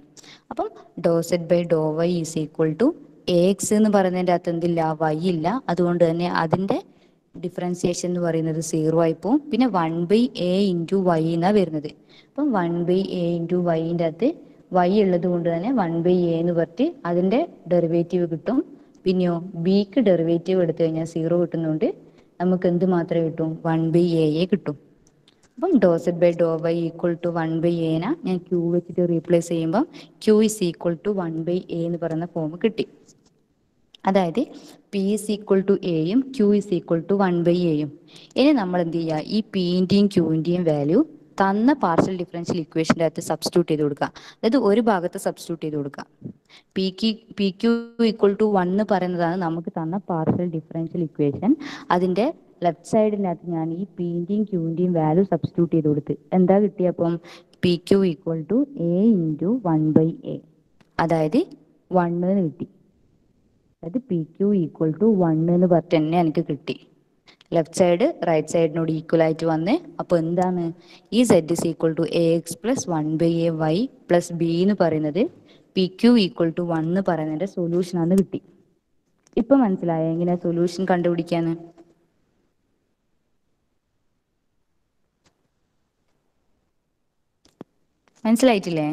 അപ്പം doh z by Dr Y is equal to a X എന്ന് പറയുന്നതിൻ്റെ അകത്ത് എന്തില്ല, വൈ ഇല്ല. അതുകൊണ്ട് തന്നെ അതിൻ്റെ ഡിഫറൻസിയേഷൻ എന്ന് പറയുന്നത് 0 ആയി പോവും. പിന്നെ 1 ബൈ എ ഇൻറ്റു വൈ എന്നാണ് വരുന്നത്. അപ്പം 1 ബൈ എ ഇൻറ്റു വൈൻ്റെ അകത്ത് വൈ ഉള്ളത് കൊണ്ട് തന്നെ 1 ബൈ എ എന്ന് പറഞ്ഞിട്ട് അതിൻ്റെ ഡെറിവേറ്റീവ് കിട്ടും. പിന്നെയോ ബിക്ക് ഡെറിവേറ്റീവ് എടുത്തു കഴിഞ്ഞാൽ 0 കിട്ടുന്നതുകൊണ്ട് നമുക്ക് എന്ത് മാത്രമേ കിട്ടും, 1 ബൈ എ കിട്ടും. അപ്പം doh z by Dr y equal to 1 by എനെ ഞാൻ ക്യൂ വെച്ചിട്ട് റീപ്ലേസ് ചെയ്യുമ്പം Q is equal to 1 by A എന്ന് പറയുന്ന ഫോം കിട്ടി. അതായത് പി ഇസ് ഈക്വൽ ടു എയും Q is equal to 1 by എയും. ഇനി നമ്മൾ എന്ത് ചെയ്യുക, ഈ പിൻ്റെയും ക്യൂവിൻ്റെയും വാല്യൂ തന്ന പാർഷ്യൽ ഡിഫറൻഷ്യൽ ഇക്വേഷൻ്റെ അകത്ത് സബ്സ്റ്റിറ്റ്യൂട്ട് ചെയ്ത് കൊടുക്കുക. അതായത് ഒരു ഭാഗത്ത് സബ്സ്റ്റിറ്റ്യൂട്ട് ചെയ്ത് കൊടുക്കുക. പി ക്യൂ ഈക്വൽ ടു 1 എന്ന് പറയുന്നതാണ് നമുക്ക് തന്ന പാർഷ്യൽ ഡിഫറൻഷ്യൽ ഇക്വേഷൻ. അതിൻ്റെ ലെഫ്റ്റ് സൈഡിനകത്ത് ഞാൻ ഈ പിൻ്റെയും ക്യൂവിൻ്റെയും വാല്യൂ സബ്സ്റ്റിറ്റ്യൂട്ട് ചെയ്ത് കൊടുത്ത് എന്താ കിട്ടിയപ്പം p q equal to a into 1 by a, അതായത് 1 എന്ന് കിട്ടി. അതായത് പി ക്യൂ ഈക്വൽ ടു 1 എന്ന് പറഞ്ഞിട്ട് തന്നെ എനിക്ക് കിട്ടി. ലെഫ്റ്റ് സൈഡ് റൈറ്റ് സൈഡിനോട് ഈക്വൽ ആയിട്ട് വന്ന്, അപ്പോൾ എന്താണ്, ഈ z is equal to a x plus 1 by a y plus b എന്ന് പറയുന്നത് പി ക്യൂ ഈക്വൽ ടു 1 എന്ന് പറയുന്നതിൻ്റെ സൊല്യൂഷനാന്ന് കിട്ടി. ഇപ്പം മനസ്സിലായോ എങ്ങനെ സൊല്യൂഷൻ കണ്ടുപിടിക്കാന്ന്? മനസ്സിലായിട്ടില്ലേ?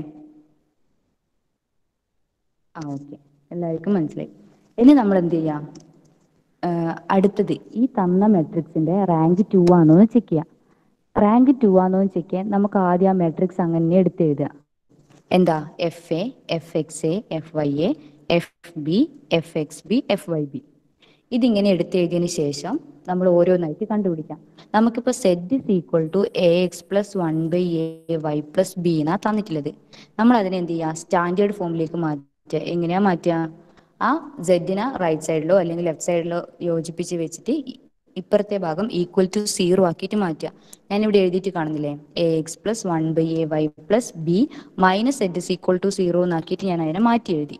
ഓക്കെ, എല്ലാവർക്കും മനസ്സിലായി. ഇനി നമ്മൾ എന്ത് ചെയ്യാം, അടുത്തത് ഈ തന്ന മെട്രിക്സിൻ്റെ റാങ്ക് 2 ആണോ എന്ന് ചെക്ക് ചെയ്യാം. റാങ്ക് 2 ആണോ എന്ന് ചെക്ക് ചെയ്യാൻ നമുക്ക് ആദ്യം ആ മെട്രിക്സ് അങ്ങനെ എടുത്ത് എഴുതുക. എന്താ, f a, f x a, f y a, f b, f x b, f y b. ഇതിങ്ങനെ എടുത്തെഴുതിയതിന് ശേഷം നമ്മൾ ഓരോന്നായിട്ട് കണ്ടുപിടിക്കാം. നമുക്കിപ്പോൾ z is equal to a x plus 1 by a y plus b എന്നാണ് തന്നിട്ടുള്ളത്. നമ്മൾ അതിനെ എന്ത് ചെയ്യുക, സ്റ്റാൻഡേർഡ് ഫോമിലേക്ക് മാറ്റുക. എങ്ങനെയാണ് മാറ്റുക, ആ സെഡിനെ റൈറ്റ് സൈഡിലോ അല്ലെങ്കിൽ ലെഫ്റ്റ് സൈഡിലോ യോജിപ്പിച്ച് വെച്ചിട്ട് ഇപ്പുറത്തെ ഭാഗം ഈക്വൽ ടു 0 ആക്കിയിട്ട് മാറ്റുക. ഞാനിവിടെ എഴുതിയിട്ട് കാണുന്നില്ലേ, a x plus 1 by a y plus b minus z is equal to 0 എന്നാക്കിയിട്ട് ഞാൻ അതിനെ മാറ്റി എഴുതി.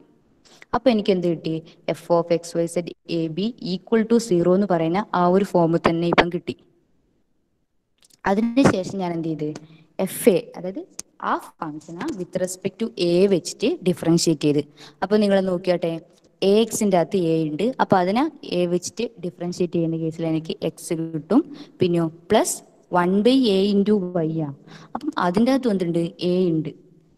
അപ്പോൾ എനിക്ക് എന്ത് കിട്ടി, f of x y z a b equal to 0 എന്ന് പറയുന്ന ആ ഒരു ഫോമിൽ തന്നെ ഇപ്പം കിട്ടി. അതിനുശേഷം ഞാൻ എന്ത് ചെയ്ത്, എഫ് എ അതായത് ആ ഫംഗ്ഷനെ വിത്ത് റെസ്പെക്ട് ടു എ വെച്ചിട്ട് ഡിഫറൻഷിയേറ്റ് ചെയ്ത്. അപ്പോൾ നിങ്ങൾ നോക്കിയാട്ടെ, എ എക്സിൻ്റെ അകത്ത് എ ഉണ്ട്, അപ്പോൾ അതിനെ എ വെച്ചിട്ട് ഡിഫറൻഷിയേറ്റ് ചെയ്യുന്ന കേസിൽ എനിക്ക് എക്സ് കിട്ടും. പിന്നെയോ plus 1 by a into y ആ. അപ്പം അതിൻ്റെ അകത്ത് എന്തുണ്ട്, എ ഉണ്ട്.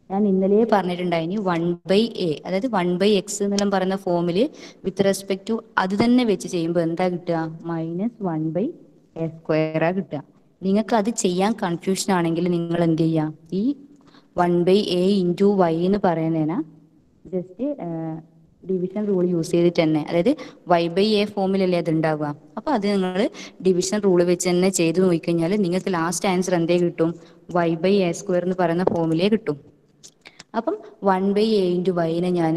ഞാൻ ഇന്നലെ പറഞ്ഞിട്ടുണ്ടായിന് 1 ബൈ എ അതായത് 1 ബൈ എക്സ് എന്നെല്ലാം പറയുന്ന ഫോമിൽ വിത്ത് റെസ്പെക്ട് ടു അത് തന്നെ വെച്ച് ചെയ്യുമ്പോൾ എന്താ കിട്ടുക, മൈനസ് 1 ബൈ എ സ്ക്വയറാണ് കിട്ടുക. നിങ്ങൾക്ക് അത് ചെയ്യാൻ കൺഫ്യൂഷൻ ആണെങ്കിൽ നിങ്ങൾ എന്ത് ചെയ്യുക, ഈ 1/a × y എന്ന് പറയുന്നതിന് ജസ്റ്റ് ഡിവിഷൻ റൂൾ യൂസ് ചെയ്തിട്ട് തന്നെ, അതായത് y/a ഫോമിലല്ലേ അത് ഉണ്ടാവുക. അപ്പോൾ അത് നിങ്ങൾ ഡിവിഷൻ റൂൾ വെച്ച് തന്നെ ചെയ്ത് നോക്കിക്കഴിഞ്ഞാൽ നിങ്ങൾക്ക് ലാസ്റ്റ് ആൻസർ എന്തേ കിട്ടും? y/a² എന്ന് പറയുന്ന ഫോമിലേ കിട്ടും. അപ്പം 1/a × y ഞാൻ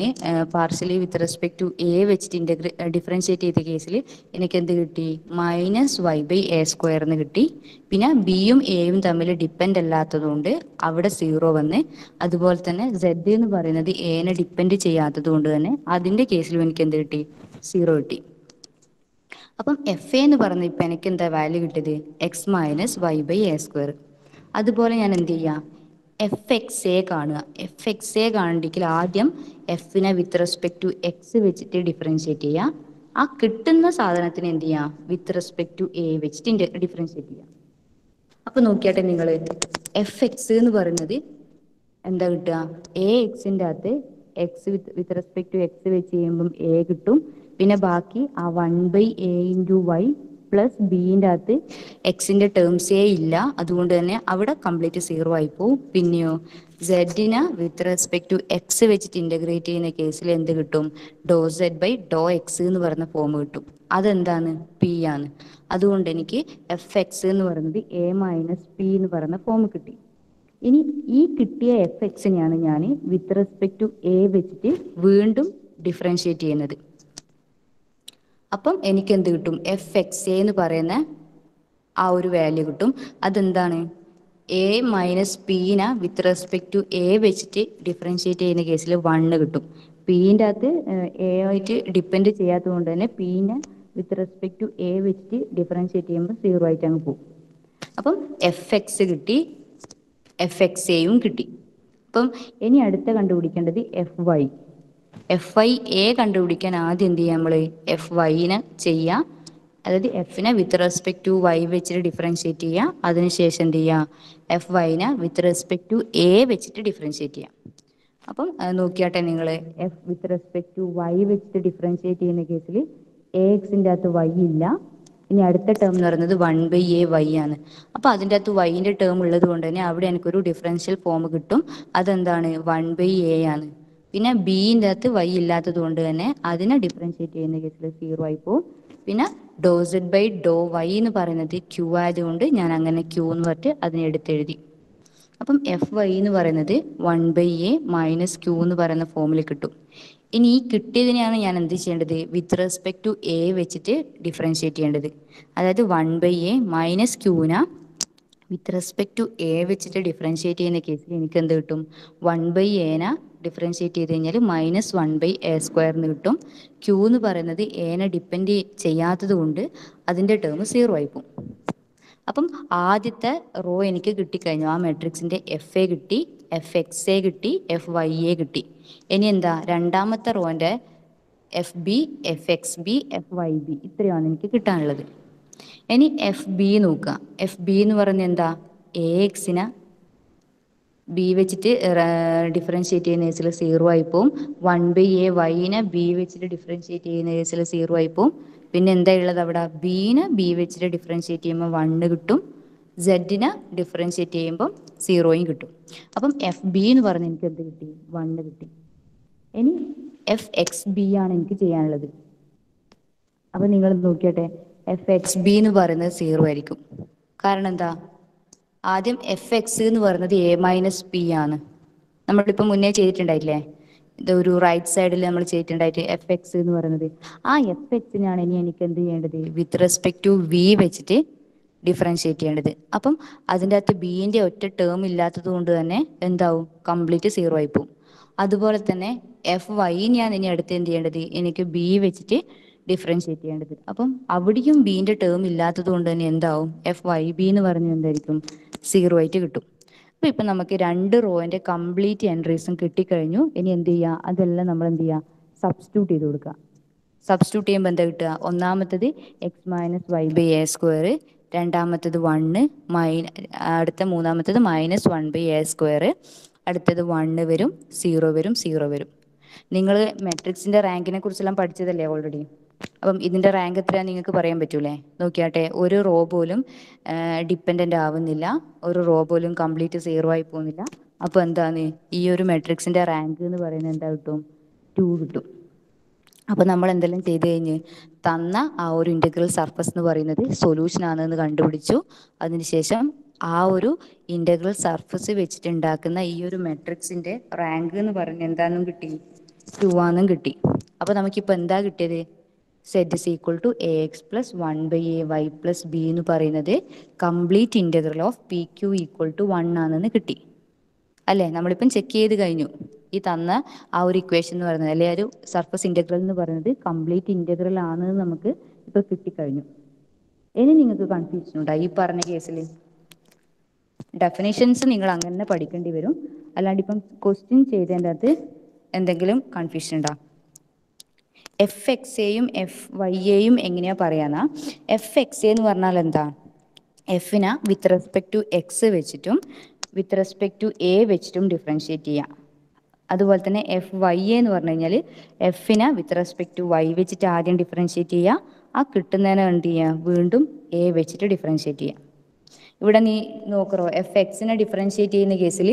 partially with respect to a വെച്ചിട്ട് ഡിഫറൻഷിയേറ്റ് ചെയ്ത കേസിൽ എനിക്ക് എന്ത് കിട്ടി? -y/a² എന്ന് കിട്ടി. പിന്നെ ബിയും എയും തമ്മിൽ ഡിപ്പെൻഡ് അല്ലാത്തതുകൊണ്ട് അവിടെ 0 വന്ന്, അതുപോലെ തന്നെ z എന്ന് പറയുന്നത് എനെ ഡിപ്പെൻഡ് ചെയ്യാത്തത് കൊണ്ട് തന്നെ അതിൻ്റെ കേസിലും എനിക്ക് എന്ത് കിട്ടി? 0 കിട്ടി. അപ്പം എഫ് എ എന്ന് പറഞ്ഞ ഇപ്പം എനിക്ക് എന്താ വാല്യൂ കിട്ടിയത്? x - y/a². അതുപോലെ ഞാൻ എന്ത് ചെയ്യുക? എഫ് എക്സ് എ കാണുക. എഫ് എക്സ് എ കാണണമെങ്കിൽ ആദ്യം എഫിനെ വിത്ത് റെസ്പെക്ട് ടു എക്സ് വെച്ചിട്ട് ഡിഫറൻഷിയേറ്റ് ചെയ്യുക. ആ കിട്ടുന്ന സാധനത്തിന് എന്ത് ചെയ്യുക? വിത്ത് റെസ്പെക്ട് ടു എ വെച്ചിട്ട് ഡിഫറൻഷിയേറ്റ് ചെയ്യുക. അപ്പം നോക്കിയാട്ടെ നിങ്ങൾ, എഫ് എക്സ് എന്ന് പറയുന്നത് എന്താ കിട്ടുക? എ എക്സിൻ്റെ അകത്ത് x with respect to x വെച്ച് ചെയ്യുമ്പം എ കിട്ടും. പിന്നെ ബാക്കി ആ 1/a × y പ്ലസ് ബീൻ്റെ അകത്ത് എക്സിൻ്റെ ടേംസേ ഇല്ല, അതുകൊണ്ട് തന്നെ അവിടെ കംപ്ലീറ്റ് 0 ആയി പോവും. പിന്നെയോ സെഡിനെ വിത്ത് റെസ്പെക്ട് ടു എക്സ് വെച്ചിട്ട് ഇൻ്റഗ്രേറ്റ് ചെയ്യുന്ന കേസിൽ എന്ത് കിട്ടും? ∂z/∂x എന്ന് പറയുന്ന ഫോം കിട്ടും. അതെന്താണ്? പി ആണ്. അതുകൊണ്ട് എനിക്ക് എഫ് എക്സ് എന്ന് പറയുന്നത് a - p എന്ന് പറയുന്ന ഫോം കിട്ടി. ഇനി ഈ കിട്ടിയ എഫ് എക്സിനെയാണ് ഞാൻ വിത്ത് റെസ്പെക്ട് ടു എ വെച്ചിട്ട് വീണ്ടും ഡിഫറൻഷിയേറ്റ് ചെയ്യുന്നത്. അപ്പം എനിക്ക് എന്ത് കിട്ടും? എഫ് എക്സ് എ എന്ന് പറയുന്ന ആ ഒരു വാല്യൂ കിട്ടും. അതെന്താണ്? a - p with respect to a വെച്ചിട്ട് ഡിഫറൻഷിയേറ്റ് ചെയ്യുന്ന കേസിൽ 1 കിട്ടും. പീൻ്റെ അകത്ത് എ ആയിട്ട് ഡിപ്പെൻഡ് ചെയ്യാത്തത് കൊണ്ട് തന്നെ പീനെ വിത്ത് റെസ്പെക്ട് ടു എ വെച്ചിട്ട് ഡിഫറൻഷിയേറ്റ് ചെയ്യുമ്പോൾ 0 ആയിട്ട് അങ്ങ് പോകും. അപ്പം എഫ് എക്സ് കിട്ടി, എഫ് എക്സ് എയും കിട്ടി. അപ്പം ഇനി അടുത്ത കണ്ടുപിടിക്കേണ്ടത് f y. F y a കണ്ടുപിടിക്കാൻ ആദ്യം എന്ത് ചെയ്യാം? നമ്മൾ എഫ് വൈനെ ചെയ്യാം. അതായത് എഫിനെ വിത്ത് റെസ്പെക്ട് ടു വൈ വെച്ചിട്ട് ഡിഫറൻഷിയേറ്റ് ചെയ്യാം. അതിനുശേഷം എന്ത് ചെയ്യാം? എഫ് വൈനെ വിത്ത് റെസ്പെക്ട് ടു എ വെച്ചിട്ട് ഡിഫറൻഷിയേറ്റ് ചെയ്യാം. അപ്പം നോക്കിയാട്ടെ നിങ്ങൾ, f with respect to y വെച്ചിട്ട് ഡിഫറൻഷിയേറ്റ് ചെയ്യുന്ന കേസിൽ എ എക്സിൻ്റെ അകത്ത് വൈ ഇല്ല. ഇനി അടുത്ത ടേം എന്ന് പറയുന്നത് 1/a/y ആണ്. അപ്പോൾ അതിൻ്റെ അകത്ത് വൈൻ്റെ ടേം ഉള്ളത് കൊണ്ട് തന്നെ അവിടെ എനിക്കൊരു ഡിഫറൻഷ്യൽ ഫോം കിട്ടും. അതെന്താണ്? 1/a ആണ്. പിന്നെ ബീൻ്റെ അകത്ത് വൈ ഇല്ലാത്തത് കൊണ്ട് തന്നെ അതിനെ ഡിഫറൻഷിയേറ്റ് ചെയ്യുന്ന കേസിൽ 0 ആയി പോകും. പിന്നെ ∂z/∂y എന്ന് പറയുന്നത് ക്യൂ ആയതുകൊണ്ട് ഞാൻ അങ്ങനെ ക്യൂ എന്ന് പറഞ്ഞിട്ട് അതിനെ എടുത്തെഴുതി. അപ്പം എഫ് വൈ എന്ന് പറയുന്നത് 1/a - q എന്ന് പറയുന്ന ഫോമിൽ കിട്ടും. ഇനി ഈ കിട്ടിയതിനെയാണ് ഞാൻ എന്ത് ചെയ്യേണ്ടത്? വിത്ത് റെസ്പെക്ട് ടു എ വെച്ചിട്ട് ഡിഫറൻഷിയേറ്റ് ചെയ്യേണ്ടത്. അതായത് 1/a - q with respect to a വെച്ചിട്ട് ഡിഫറൻഷിയേറ്റ് ചെയ്യുന്ന കേസിൽ എനിക്ക് എന്ത് കിട്ടും? 1/a ഡിഫറൻഷിയേറ്റ് ചെയ്ത് കഴിഞ്ഞാൽ -1/a² എന്ന് കിട്ടും. ക്യൂ എന്ന് പറയുന്നത് എനെ ഡിപ്പെൻഡ് ചെയ്യാത്തത് കൊണ്ട് അതിൻ്റെ ടേം 0 ആയി പോകും. അപ്പം ആദ്യത്തെ റോ എനിക്ക് കിട്ടിക്കഴിഞ്ഞു. ആ മെട്രിക്സിൻ്റെ എഫ് എ കിട്ടി, എഫ് എക്സ് എ കിട്ടി, എഫ് വൈ എ കിട്ടി. ഇനി എന്താ? രണ്ടാമത്തെ റോൻ്റെ f b, f x b, f y b, ഇത്രയാണ് എനിക്ക് കിട്ടാനുള്ളത്. ഇനി എഫ് ബി നോക്കുക. എഫ് ബി എന്ന് പറയുന്നത് എന്താ? എ എക്സിനെ ബി വെച്ചിട്ട് ഡിഫറൻഷിയേറ്റ് ചെയ്യുന്ന കേസിൽ 0 ആയി പോവും. 1/a/y ബി വെച്ചിട്ട് ഡിഫറൻഷിയേറ്റ് ചെയ്യുന്ന കേസിൽ 0 ആയി പോവും. പിന്നെ എന്താ ഉള്ളത് അവിടെ? ബീനെ ബി വെച്ചിട്ട് ഡിഫറൻഷിയേറ്റ് ചെയ്യുമ്പോൾ 1 കിട്ടും. സെഡിനെ ഡിഫറൻഷിയേറ്റ് ചെയ്യുമ്പോൾ 0യും കിട്ടും. അപ്പം എഫ് ബി എന്ന് പറഞ്ഞ് എനിക്ക് എന്ത് കിട്ടി? 1 കിട്ടി. ഇനി എഫ് എക്സ് ബി ആണ് എനിക്ക് ചെയ്യാനുള്ളത്. അപ്പം നിങ്ങൾ നോക്കിയട്ടെ, എഫ് എക്സ് ബി എന്ന് പറയുന്നത് 0 ആയിരിക്കും. കാരണം എന്താ? ആദ്യം എഫ് എക്സ് എന്ന് പറയുന്നത് a - p ആണ്. നമ്മളിപ്പോൾ മുന്നേ ചെയ്തിട്ടുണ്ടായില്ലേ? ഇതൊരു റൈറ്റ് സൈഡിൽ നമ്മൾ ചെയ്തിട്ടുണ്ടായിട്ട് എഫ് എക്സ് എന്ന് പറയുന്നത്, ആ എഫ് എക്സിനാണ് ഇനി എനിക്ക് എന്ത് ചെയ്യേണ്ടത്? വിത്ത് റെസ്പെക്ട് ടു വി വെച്ചിട്ട് ഡിഫറൻഷിയേറ്റ് ചെയ്യേണ്ടത്. അപ്പം അതിൻ്റെ അകത്ത് ബീൻ്റെ ഒറ്റ ടേം ഇല്ലാത്തത് കൊണ്ട് തന്നെ എന്താവും? കംപ്ലീറ്റ് 0 ആയി പോകും. അതുപോലെ തന്നെ എഫ് വൈ ഞാൻ ഇനി അടുത്ത് എന്ത് ചെയ്യേണ്ടത്? എനിക്ക് ബി വെച്ചിട്ട് ഡിഫറൻഷിയേറ്റ് ചെയ്യേണ്ടത്. അപ്പം അവിടെയും ബീൻ്റെ ടേം ഇല്ലാത്തത് കൊണ്ട് തന്നെ എന്താവും? എഫ് വൈ ബി എന്ന് പറഞ്ഞ് എന്തായിരിക്കും? 0 ആയിട്ട് കിട്ടും. അപ്പോൾ ഇപ്പം നമുക്ക് 2 റോയിൻ്റെ കംപ്ലീറ്റ് എൻട്രീസും കിട്ടിക്കഴിഞ്ഞു. ഇനി എന്ത് ചെയ്യുക? അതെല്ലാം നമ്മൾ എന്ത് ചെയ്യുക? സബ്സ്റ്റിറ്റ്യൂട്ട് ചെയ്ത് കൊടുക്കുക. സബ്സ്റ്റിറ്റ്യൂട്ട് ചെയ്യുമ്പോൾ എന്താ കിട്ടുക? ഒന്നാമത്തത് x - y/a², രണ്ടാമത്തത് 1, അടുത്ത മൂന്നാമത്തത് -1/a², അടുത്തത് 1 വരും, 0 വരും, 0 വരും. നിങ്ങൾ മെട്രിക്സിൻ്റെ റാങ്കിനെ കുറിച്ചെല്ലാം പഠിച്ചതല്ലേ ഓൾറെഡി? അപ്പം ഇതിൻ്റെ റാങ്ക് എത്രയാണെന്ന് നിങ്ങൾക്ക് പറയാൻ പറ്റൂലേ? നോക്കിയാട്ടെ, ഒരു റോ പോലും ഡിപ്പെൻഡൻ്റ് ആവുന്നില്ല, ഒരു റോ പോലും കംപ്ലീറ്റ് 0 ആയി പോകുന്നില്ല, അപ്പോൾ എന്താണ് ഈ ഒരു മെട്രിക്സിൻ്റെ റാങ്ക് എന്ന് പറയുന്നത് എന്താ കിട്ടും? 2 കിട്ടും. അപ്പോൾ നമ്മൾ എന്തെല്ലാം ചെയ്ത് കഴിഞ്ഞ് തന്ന ആ ഒരു ഇൻ്റഗ്രൽ സർഫസ് എന്ന് പറയുന്നത് സൊല്യൂഷൻ ആണെന്ന് കണ്ടുപിടിച്ചു. അതിനുശേഷം ആ ഒരു ഇൻ്റഗ്രൽ സർഫസ് വെച്ചിട്ടുണ്ടാക്കുന്ന ഈ ഒരു മെട്രിക്സിൻ്റെ റാങ്ക് എന്ന് പറയുന്നത് എന്താണെന്നും കിട്ടി? 2 ആണെന്നും കിട്ടി. അപ്പോൾ നമുക്കിപ്പോൾ എന്താ കിട്ടിയത്? Z is equal to a x plus 1/ay plus b എന്ന് പറയുന്നത് complete integral of p q equal to 1 ആണെന്ന് കിട്ടി അല്ലേ? നമ്മളിപ്പം ചെക്ക് ചെയ്ത് കഴിഞ്ഞു. ഈ തന്ന ആ ഒരു ഇക്വേഷൻ എന്ന് പറയുന്നത് അല്ലെ ഒരു സർഫസ് ഇൻ്റഗ്രൽ എന്ന് പറയുന്നത് കംപ്ലീറ്റ് ഇൻ്റഗ്രൽ ആണെന്ന് നമുക്ക് ഇപ്പോൾ കിട്ടിക്കഴിഞ്ഞു. ഇനി നിങ്ങൾക്ക് കൺഫ്യൂഷൻ ഉണ്ടോ ഈ പറഞ്ഞ കേസിൽ? ഡെഫിനേഷൻസ് നിങ്ങൾ അങ്ങനെ പഠിക്കേണ്ടി വരും. അല്ലാണ്ട് ഇപ്പം ക്വസ്റ്റ്യൻ ചെയ്തതിൻ്റെ അകത്ത് എന്തെങ്കിലും കൺഫ്യൂഷൻ ഉണ്ടോ? എഫ് എക്സ് എയും എഫ് വൈ എയും എങ്ങനെയാ പറയാന്നാ? എഫ് എക്സ് എന്ന് പറഞ്ഞാൽ എന്താ? എഫിനെ വിത്ത് റെസ്പെക്ട് ടു എക്സ് വെച്ചിട്ടും വിത്ത് റെസ്പെക്ട് ടു എ വെച്ചിട്ടും ഡിഫറൻഷിയേറ്റ് ചെയ്യാം. അതുപോലെ തന്നെ എഫ് വൈ എന്ന് പറഞ്ഞു കഴിഞ്ഞാൽ എഫിനെ വിത്ത് റെസ്പെക്ട് ടു വൈ വെച്ചിട്ട് ആദ്യം ഡിഫറൻഷിയേറ്റ് ചെയ്യുക, ആ കിട്ടുന്നതിനെ എന്ത് ചെയ്യുക വീണ്ടും എ വെച്ചിട്ട് ഡിഫറൻഷിയേറ്റ് ചെയ്യുക. ഇവിടെ നീ നോക്കറോ എഫ് എക്സിനെ ഡിഫറൻഷിയേറ്റ് ചെയ്യുന്ന കേസിൽ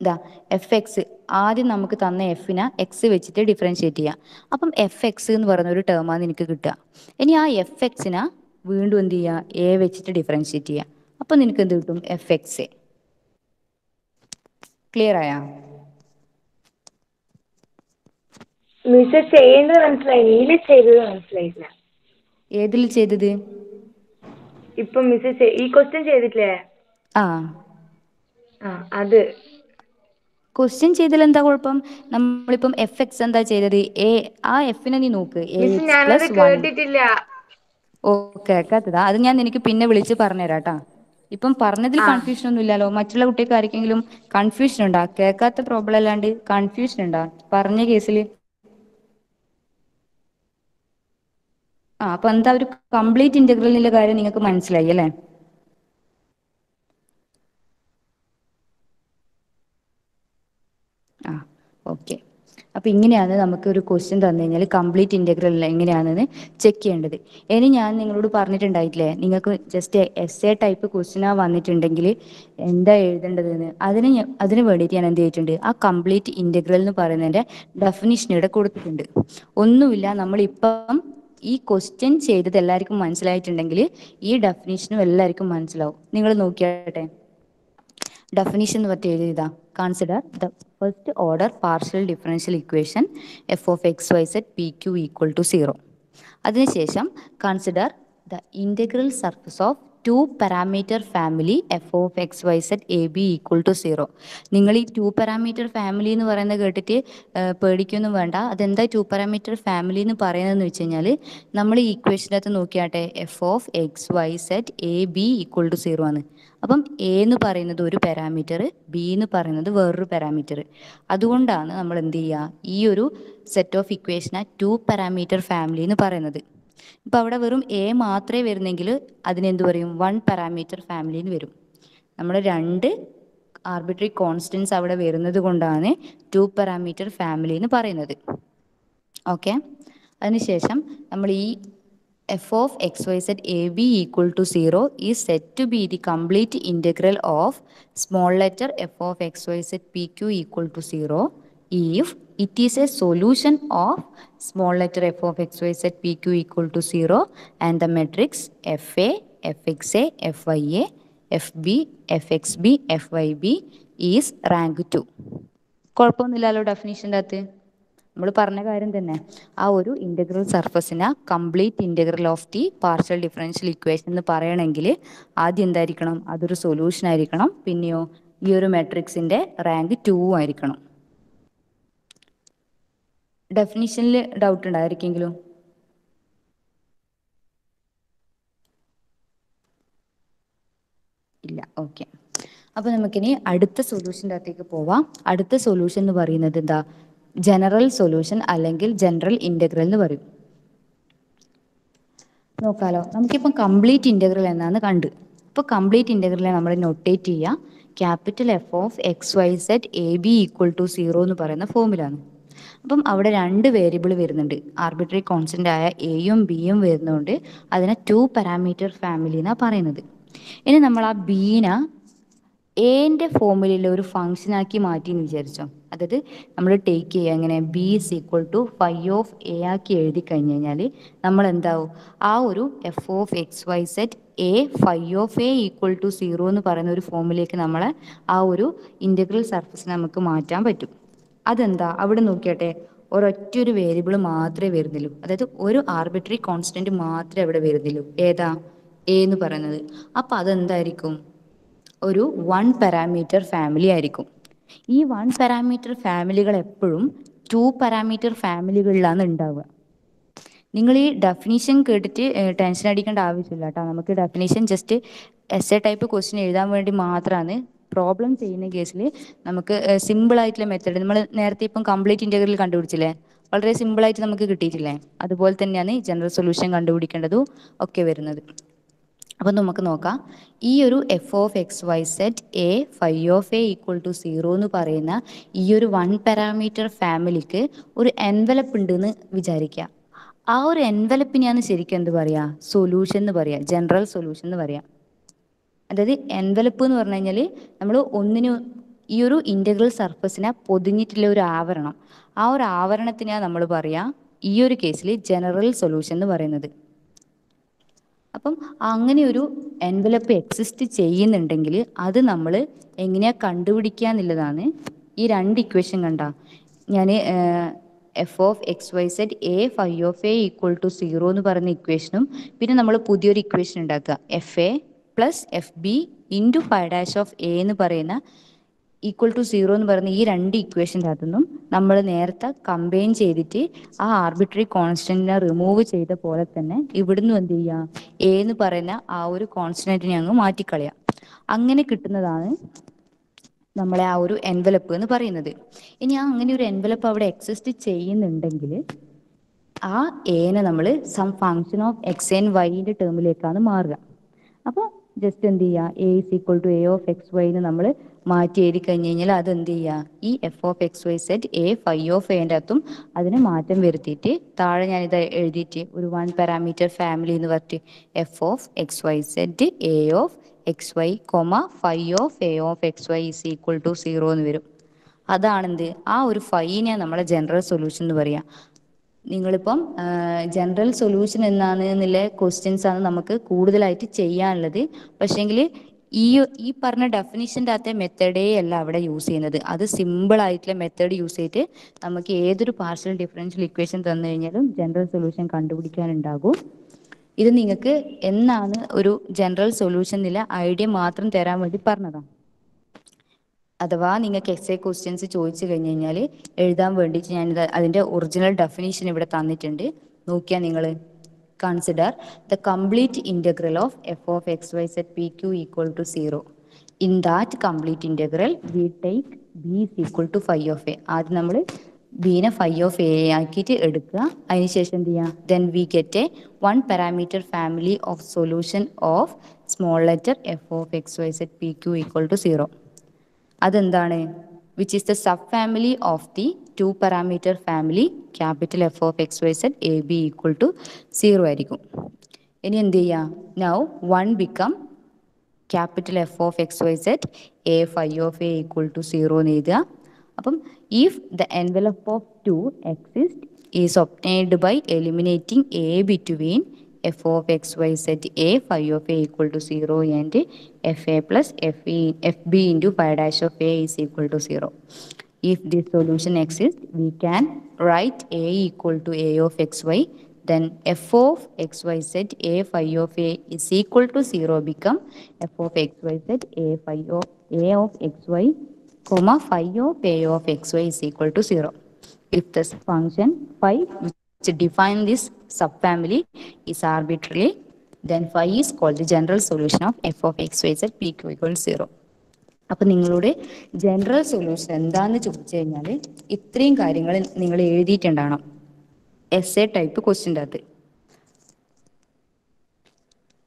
ഇതാ എഫ് എക്സ് ആദ്യം നമുക്ക് തന്ന എഫിനെ എക്സ് വെച്ചിട്ട് ഡിഫറൻഷിയേറ്റ് ചെയ്യാം. അപ്പം എഫ് എക്സ് എന്ന് പറയുന്ന ഒരു ടേമാണ് എനിക്ക് കിട്ടുക. ഇനി ആ എഫ് എക്സിനെ വീണ്ടും എന്ത് ചെയ്യുക എ വെച്ചിട്ട് ഡിഫറൻഷിയേറ്റ് ചെയ്യുക. അപ്പം നിനക്ക് എന്ത് കിട്ടും? F x A. ക്ലിയർ ആയാ? മിസ് ചെയ്യുന്നത് മനസ്സിലായി, നീല് ചെയ്തത് മനസ്സിലായില്ല. ഏതിൽ ചെയ്തത്? ഇപ്പൊ മിസ് ഈ ക്വസ്റ്റ്യൻ ചെയ്തിട്ടില്ലേ? ആ അത് ക്വസ്റ്റ്യൻ ചെയ്തതിൽ എന്താ കുഴപ്പം? നമ്മളിപ്പം എഫ് എക്സ് എന്താ ചെയ്തത്? എ ആ എഫിനെ നീ നോക്ക് എ മിസ് എക്സ് ഞാനത് പ്ലസ് 1. കേട്ടിട്ടില്ല. ഓ കേൾക്കാത്തതാ? അത് ഞാൻ നിനക്ക് പിന്നെ വിളിച്ച് പറഞ്ഞുതരാം കേട്ടാ. ഇപ്പം പറഞ്ഞതിൽ കൺഫ്യൂഷൻ ഒന്നും ഇല്ലല്ലോ? മറ്റുള്ള കുട്ടികൾക്ക് ആർക്കെങ്കിലും കൺഫ്യൂഷൻ ഉണ്ടാ? കേൾക്കാത്ത പ്രോബ്ലം അല്ലാണ്ട് കൺഫ്യൂഷൻ ഉണ്ടാ പറഞ്ഞ കേസിൽ? അപ്പൊ എന്താ ഒരു കംപ്ലീറ്റ് ഇന്റഗ്രലിന്റെ കാര്യം നിങ്ങൾക്ക് മനസ്സിലായി അല്ലേ? ഓക്കെ. അപ്പോൾ ഇങ്ങനെയാണ് നമുക്ക് ഒരു ക്വസ്റ്റ്യൻ തന്നു കഴിഞ്ഞാൽ കംപ്ലീറ്റ് ഇൻ്റഗ്രൽ എങ്ങനെയാണെന്ന് ചെക്ക് ചെയ്യേണ്ടത്. ഇനി ഞാൻ നിങ്ങളോട് പറഞ്ഞിട്ടുണ്ടായിട്ടില്ലേ നിങ്ങൾക്ക് ജസ്റ്റ് എസ് എ ടൈപ്പ് ക്വസ്റ്റ്യനാ വന്നിട്ടുണ്ടെങ്കിൽ എന്താ എഴുതേണ്ടതെന്ന്? അതിന് വേണ്ടിയിട്ട് ഞാൻ എന്ത് ചെയ്തിട്ടുണ്ട്? ആ കംപ്ലീറ്റ് ഇൻ്റഗ്രൽ എന്ന് പറയുന്നതിൻ്റെ ഡെഫിനിഷൻ ഇവിടെ കൊടുത്തിട്ടുണ്ട്. ഒന്നുമില്ല, നമ്മളിപ്പം ഈ ക്വസ്റ്റ്യൻ ചെയ്തത് എല്ലാവർക്കും മനസ്സിലായിട്ടുണ്ടെങ്കിൽ ഈ ഡെഫിനിഷനും എല്ലാവർക്കും മനസ്സിലാവും. നിങ്ങൾ നോക്കിയാട്ടെ ഡെഫിനിഷൻ എന്ന് പറ്റി എഴുതിയതാ. Consider the first order partial differential equation f of x y z p q equal to 0. അതിനുശേഷം consider the integral surface of 2 parameter family f of x y z a b equal to 0. നിങ്ങൾ ഈ 2 parameter family എന്ന് പറയുന്നത് കേട്ടിട്ട് പേടിക്കൊന്നും വേണ്ട. അതെന്താ 2 parameter family എന്ന് പറയുന്നതെന്ന് വെച്ച് കഴിഞ്ഞാൽ നമ്മൾ ഈ ഇക്വേഷനകത്ത് നോക്കിയാട്ടെ f of x y z a b equal to 0 ആണ്. അപ്പം എ എന്ന് പറയുന്നത് ഒരു പാരാമീറ്റർ, ബി എന്ന് പറയുന്നത് വേറൊരു പാരാമീറ്റർ. അതുകൊണ്ടാണ് നമ്മൾ എന്ത് ചെയ്യുക ഈ ഒരു സെറ്റ് ഓഫ് ഇക്വേഷനെ 2 പാരാമീറ്റർ ഫാമിലി എന്ന് പറയുന്നത്. ഇപ്പോൾ അവിടെ വെറും എ മാത്രമേ വരുന്നെങ്കിൽ അതിനെന്ത് പറയും? 1 പാരാമീറ്റർ ഫാമിലി എന്ന് വരും. നമ്മൾ 2 ആർബിട്രറി കോൺസ്റ്റൻസ് അവിടെ വരുന്നത് കൊണ്ടാണ് 2 പാരാമീറ്റർ ഫാമിലി എന്ന് പറയുന്നത്. ഓക്കെ. അതിനുശേഷം നമ്മൾ ഈ f of x y z a b equal to 0 is set to be the complete integral of small letter f of x y z p q equal to 0 if it is a solution of small letter f of x y z p q equal to 0 and the matrix fa fxa fya fb fxb fyb is rank 2. കുഴപ്പമൊന്നുമില്ലല്ലോ ഡെഫിനീഷൻ്റെ അകത്ത്? നമ്മൾ പറഞ്ഞ കാര്യം തന്നെ. ആ ഒരു integral സർഫസിനെ complete integral of the partial differential equation എന്ന് പറയണമെങ്കിൽ ആദ്യം എന്തായിരിക്കണം? അതൊരു സൊല്യൂഷൻ ആയിരിക്കണം. പിന്നെയോ ഈ ഒരു മെട്രിക്സിൻ്റെ റാങ്ക് 2 ആയിരിക്കണം. ഡെഫിനിഷനിൽ ഡൗട്ട് ഉണ്ടായിരിക്കെങ്കിലും? ഇല്ല. ഓക്കെ. അപ്പോൾ നമുക്കിനി അടുത്ത സൊല്യൂഷൻ്റെ അകത്തേക്ക് പോവാം. അടുത്ത സൊല്യൂഷൻ എന്ന് പറയുന്നത് എന്താ? ജനറൽ സൊല്യൂഷൻ അല്ലെങ്കിൽ ജനറൽ ഇൻ്റഗ്രൽ എന്ന് പറയും. നോക്കാലോ. നമുക്കിപ്പം കംപ്ലീറ്റ് ഇൻ്റഗ്രൽ എന്നാണ് കണ്ട്. ഇപ്പോൾ കംപ്ലീറ്റ് ഇൻ്റഗ്രലിനെ നമ്മൾ നൊട്ടേറ്റ് ചെയ്യുക capital F of x y z a b equal to 0 എന്ന് പറയുന്ന ഫോമിലാണ്. അപ്പം അവിടെ 2 വേരിയബിൾ വരുന്നുണ്ട്. ആർബിട്രറി കോൺസ്റ്റൻ്റ് ആയ എയും ബിയും വരുന്നതുകൊണ്ട് അതിനെ 2 പാരാമീറ്റർ ഫാമിലി എന്നാണ് പറയുന്നത്. ഇനി നമ്മൾ ആ ബീനെ എന്റെ ഫോമിലുള്ള ഒരു ഫംഗ്ഷൻ ആക്കി മാറ്റി എന്ന് വിചാരിച്ചോ. അതായത് നമ്മൾ ടേക്ക് ചെയ്യുക എങ്ങനെ, b is equal to phi of a ആക്കി എഴുതി കഴിഞ്ഞ് കഴിഞ്ഞാൽ നമ്മൾ എന്താവും, ആ ഒരു f of x y z a phi of a equal to 0 എന്ന് പറയുന്ന ഒരു ഫോമിലേക്ക് നമ്മളെ ആ ഒരു ഇൻ്റഗ്രൽ സർഫസിനെ നമുക്ക് മാറ്റാൻ പറ്റും. അതെന്താ, അവിടെ നോക്കിയാട്ടെ, ഒരൊറ്റൊരു വേരിയബിൾ മാത്രമേ വരുന്നുള്ളൂ. അതായത് ഒരു ആർബിട്രറി കോൺസ്റ്റന്റ് മാത്രമേ അവിടെ വരുന്നുള്ളൂ. ഏതാ, എ എന്ന് പറയുന്നത്. അപ്പം അതെന്തായിരിക്കും, ഒരു 1 പാരാമീറ്റർ ഫാമിലി ആയിരിക്കും. ഈ 1 പാരാമീറ്റർ ഫാമിലികൾ എപ്പോഴും 2 പാരാമീറ്റർ ഫാമിലികളിലാണ് ഉണ്ടാവുക. നിങ്ങൾ ഈ ഡെഫിനിഷൻ കേട്ടിട്ട് ടെൻഷൻ അടിക്കേണ്ട ആവശ്യമില്ല കേട്ടോ. നമുക്ക് definition just S A type question എഴുതാൻ വേണ്ടി മാത്രമാണ്. പ്രോബ്ലം ചെയ്യുന്ന കേസിൽ നമുക്ക് സിമ്പിൾ ആയിട്ടുള്ള മെത്തേഡ്, നമ്മൾ നേരത്തെ ഇപ്പം കംപ്ലീറ്റ് ഇൻ്റഗ്രൽ കണ്ടുപിടിച്ചില്ലേ, വളരെ സിമ്പിളായിട്ട് നമുക്ക് കിട്ടിയിട്ടില്ലേ, അതുപോലെ തന്നെയാണ് ജനറൽ സൊല്യൂഷൻ കണ്ടുപിടിക്കേണ്ടതും ഒക്കെ വരുന്നത്. അപ്പം നമുക്ക് നോക്കാം, ഈ ഒരു f of x y z a phi of a equal to 0 എന്ന് പറയുന്ന ഈ ഒരു 1 പാരാമീറ്റർ ഫാമിലിക്ക് ഒരു എൻവലപ്പ് ഉണ്ടെന്ന് വിചാരിക്കുക. ആ ഒരു എൻവലപ്പിനെയാണ് ശരിക്കും എന്ത് പറയുക, സൊല്യൂഷൻ എന്ന് പറയുക, ജനറൽ സൊല്യൂഷൻ എന്ന് പറയാം. അതായത് എൻവലപ്പ് എന്ന് പറഞ്ഞു കഴിഞ്ഞാൽ നമ്മൾ ഒന്നിന് ഈ ഒരു ഇൻ്റഗ്രൽ സർഫസിനെ പൊതിഞ്ഞിട്ടുള്ള ഒരു ആവരണം, ആ ഒരു ആവരണത്തിനെയാണ് നമ്മൾ പറയുക ഈ ഒരു കേസിൽ ജനറൽ സൊല്യൂഷൻ എന്ന് പറയുന്നത്. അപ്പം അങ്ങനെ ഒരു എൻവലപ്പ് എക്സിസ്റ്റ് ചെയ്യുന്നുണ്ടെങ്കിൽ അത് നമ്മൾ എങ്ങനെയാണ് കണ്ടുപിടിക്കുക എന്നുള്ളതാണ് ഈ രണ്ട് ഇക്വേഷൻ കണ്ട. ഞാൻ f of x y z a phi of a equal to 0 എന്ന് പറയുന്ന ഇക്വേഷനും പിന്നെ നമ്മൾ പുതിയൊരു ഇക്വേഷൻ ഉണ്ടാക്കുക f a plus f b into phi dash of a എന്ന് പറയുന്ന ഈക്വൽ ടു 0 എന്ന് പറയുന്ന ഈ രണ്ട് ഇക്വേഷൻ്റെ അകത്തുനിന്നും നമ്മൾ നേരത്തെ കമ്പൈൻ ചെയ്തിട്ട് ആ ആർബിട്രറി കോൺസ്റ്റന്റിനെ റിമൂവ് ചെയ്ത പോലെ തന്നെ ഇവിടുന്ന് എന്ത് ചെയ്യുക, എ എന്ന് പറയുന്ന ആ ഒരു കോൺസ്റ്റന്റിനെ അങ്ങ് മാറ്റിക്കളയാം. അങ്ങനെ കിട്ടുന്നതാണ് നമ്മളെ ആ ഒരു എൻവലപ്പ് എന്ന് പറയുന്നത്. ഇനി ആ അങ്ങനെ ഒരു എൻവലപ്പ് അവിടെ എക്സിസ്റ്റ് ചെയ്യുന്നുണ്ടെങ്കിൽ ആ എനെ നമ്മൾ some function of x and വൈൻ്റെ ടേമിലേക്കാണ് മാറുക. അപ്പോൾ ജസ്റ്റ് എന്ത് ചെയ്യുക, a is equal to a of x y എന്ന് നമ്മൾ മാറ്റി എഴുതി കഴിഞ്ഞ് കഴിഞ്ഞാൽ അത് എന്ത് ചെയ്യുക, ഈ f of x y z a phi of എൻ്റെ അകത്തും അതിന് മാറ്റം വരുത്തിയിട്ട് താഴെ ഞാനിത് എഴുതിയിട്ട് ഒരു 1 പാരാമീറ്റർ ഫാമിലി എന്ന് പറഞ്ഞിട്ട് f of x y z a of x y comma phi of a of x y is equal to 0 എന്ന് വരും. അതാണെന്ത്, ആ ഒരു ഫൈനെ നമ്മളെ ജനറൽ സൊല്യൂഷൻ എന്ന് പറയാം. നിങ്ങളിപ്പം ജനറൽ സൊല്യൂഷൻ എന്നാണ് എന്നുള്ള ക്വസ്റ്റ്യൻസ് ആണ് നമുക്ക് കൂടുതലായിട്ട് ചെയ്യാനുള്ളത്. പക്ഷേങ്കിൽ ഈ പറഞ്ഞ ഡെഫിനിഷൻ്റെ അകത്തെ മെത്തേഡേ അല്ല അവിടെ യൂസ് ചെയ്യുന്നത്. അത് സിമ്പിൾ ആയിട്ടുള്ള മെത്തേഡ് യൂസ് ചെയ്തിട്ട് നമുക്ക് ഏതൊരു പാർഷ്യൽ ഡിഫറൻഷ്യൽ ഇക്വേഷൻ തന്നു കഴിഞ്ഞാലും ജനറൽ സൊല്യൂഷൻ കണ്ടുപിടിക്കാനുണ്ടാകും. ഇത് നിങ്ങൾക്ക് എന്നാണ് ഒരു ജനറൽ സൊല്യൂഷൻ എന്നുള്ള ഐഡിയ മാത്രം തരാൻ വേണ്ടി പറഞ്ഞതാണ്. അഥവാ നിങ്ങൾക്ക് എക്സ് എ ക്വസ്റ്റ്യൻസ് ചോദിച്ചു കഴിഞ്ഞ് കഴിഞ്ഞാൽ എഴുതാൻ വേണ്ടിയിട്ട് ഞാനിത് അതിൻ്റെ ഒറിജിനൽ ഡെഫിനേഷൻ ഇവിടെ തന്നിട്ടുണ്ട്, നോക്കിയാൽ നിങ്ങൾ. Consider the complete integral of f of x y z p q equal to 0. In that complete integral we take b is equal to phi of a. ആദ്യം നമ്മൾ ബീനെ ഫൈ ഓഫ് എ ആക്കിയിട്ട് എടുക്കുക. അതിനുശേഷം എന്ത് ചെയ്യുക, then we get a 1 parameter family of solution of small letter f of x y z p q equal to 0. അതെന്താണ്, which is the sub family of the 2 parameter family capital F of x y z a b equal to 0 ആയിരിക്കും. ഇനി എന്ത് ചെയ്യുക, now 1 become capital F of x y z a phi of a equal to 0 എന്ന് എഴുതുക. അപ്പം if the envelope of 2 exist is obtained by eliminating a between f of x y z a phi of a equal to 0 and f a plus f b into phi dash of a is equal to 0. If this solution exists, we can write a equal to a of x y, then f of x y z a phi of a is equal to 0 become f of x y z a phi of a of x y comma phi of a of x y is equal to 0. If the function phi which define this subfamily is arbitrary, then phi is called the general solution of f of x y z p q equals 0. അപ്പം നിങ്ങളുടെ general solution എന്താണെന്ന് ചോദിച്ചു കഴിഞ്ഞാൽ ഇത്രയും കാര്യങ്ങൾ നിങ്ങൾ എഴുതിയിട്ടുണ്ടാവണം S A type ക്വസ്റ്റ്യൻ്റെ അകത്ത്.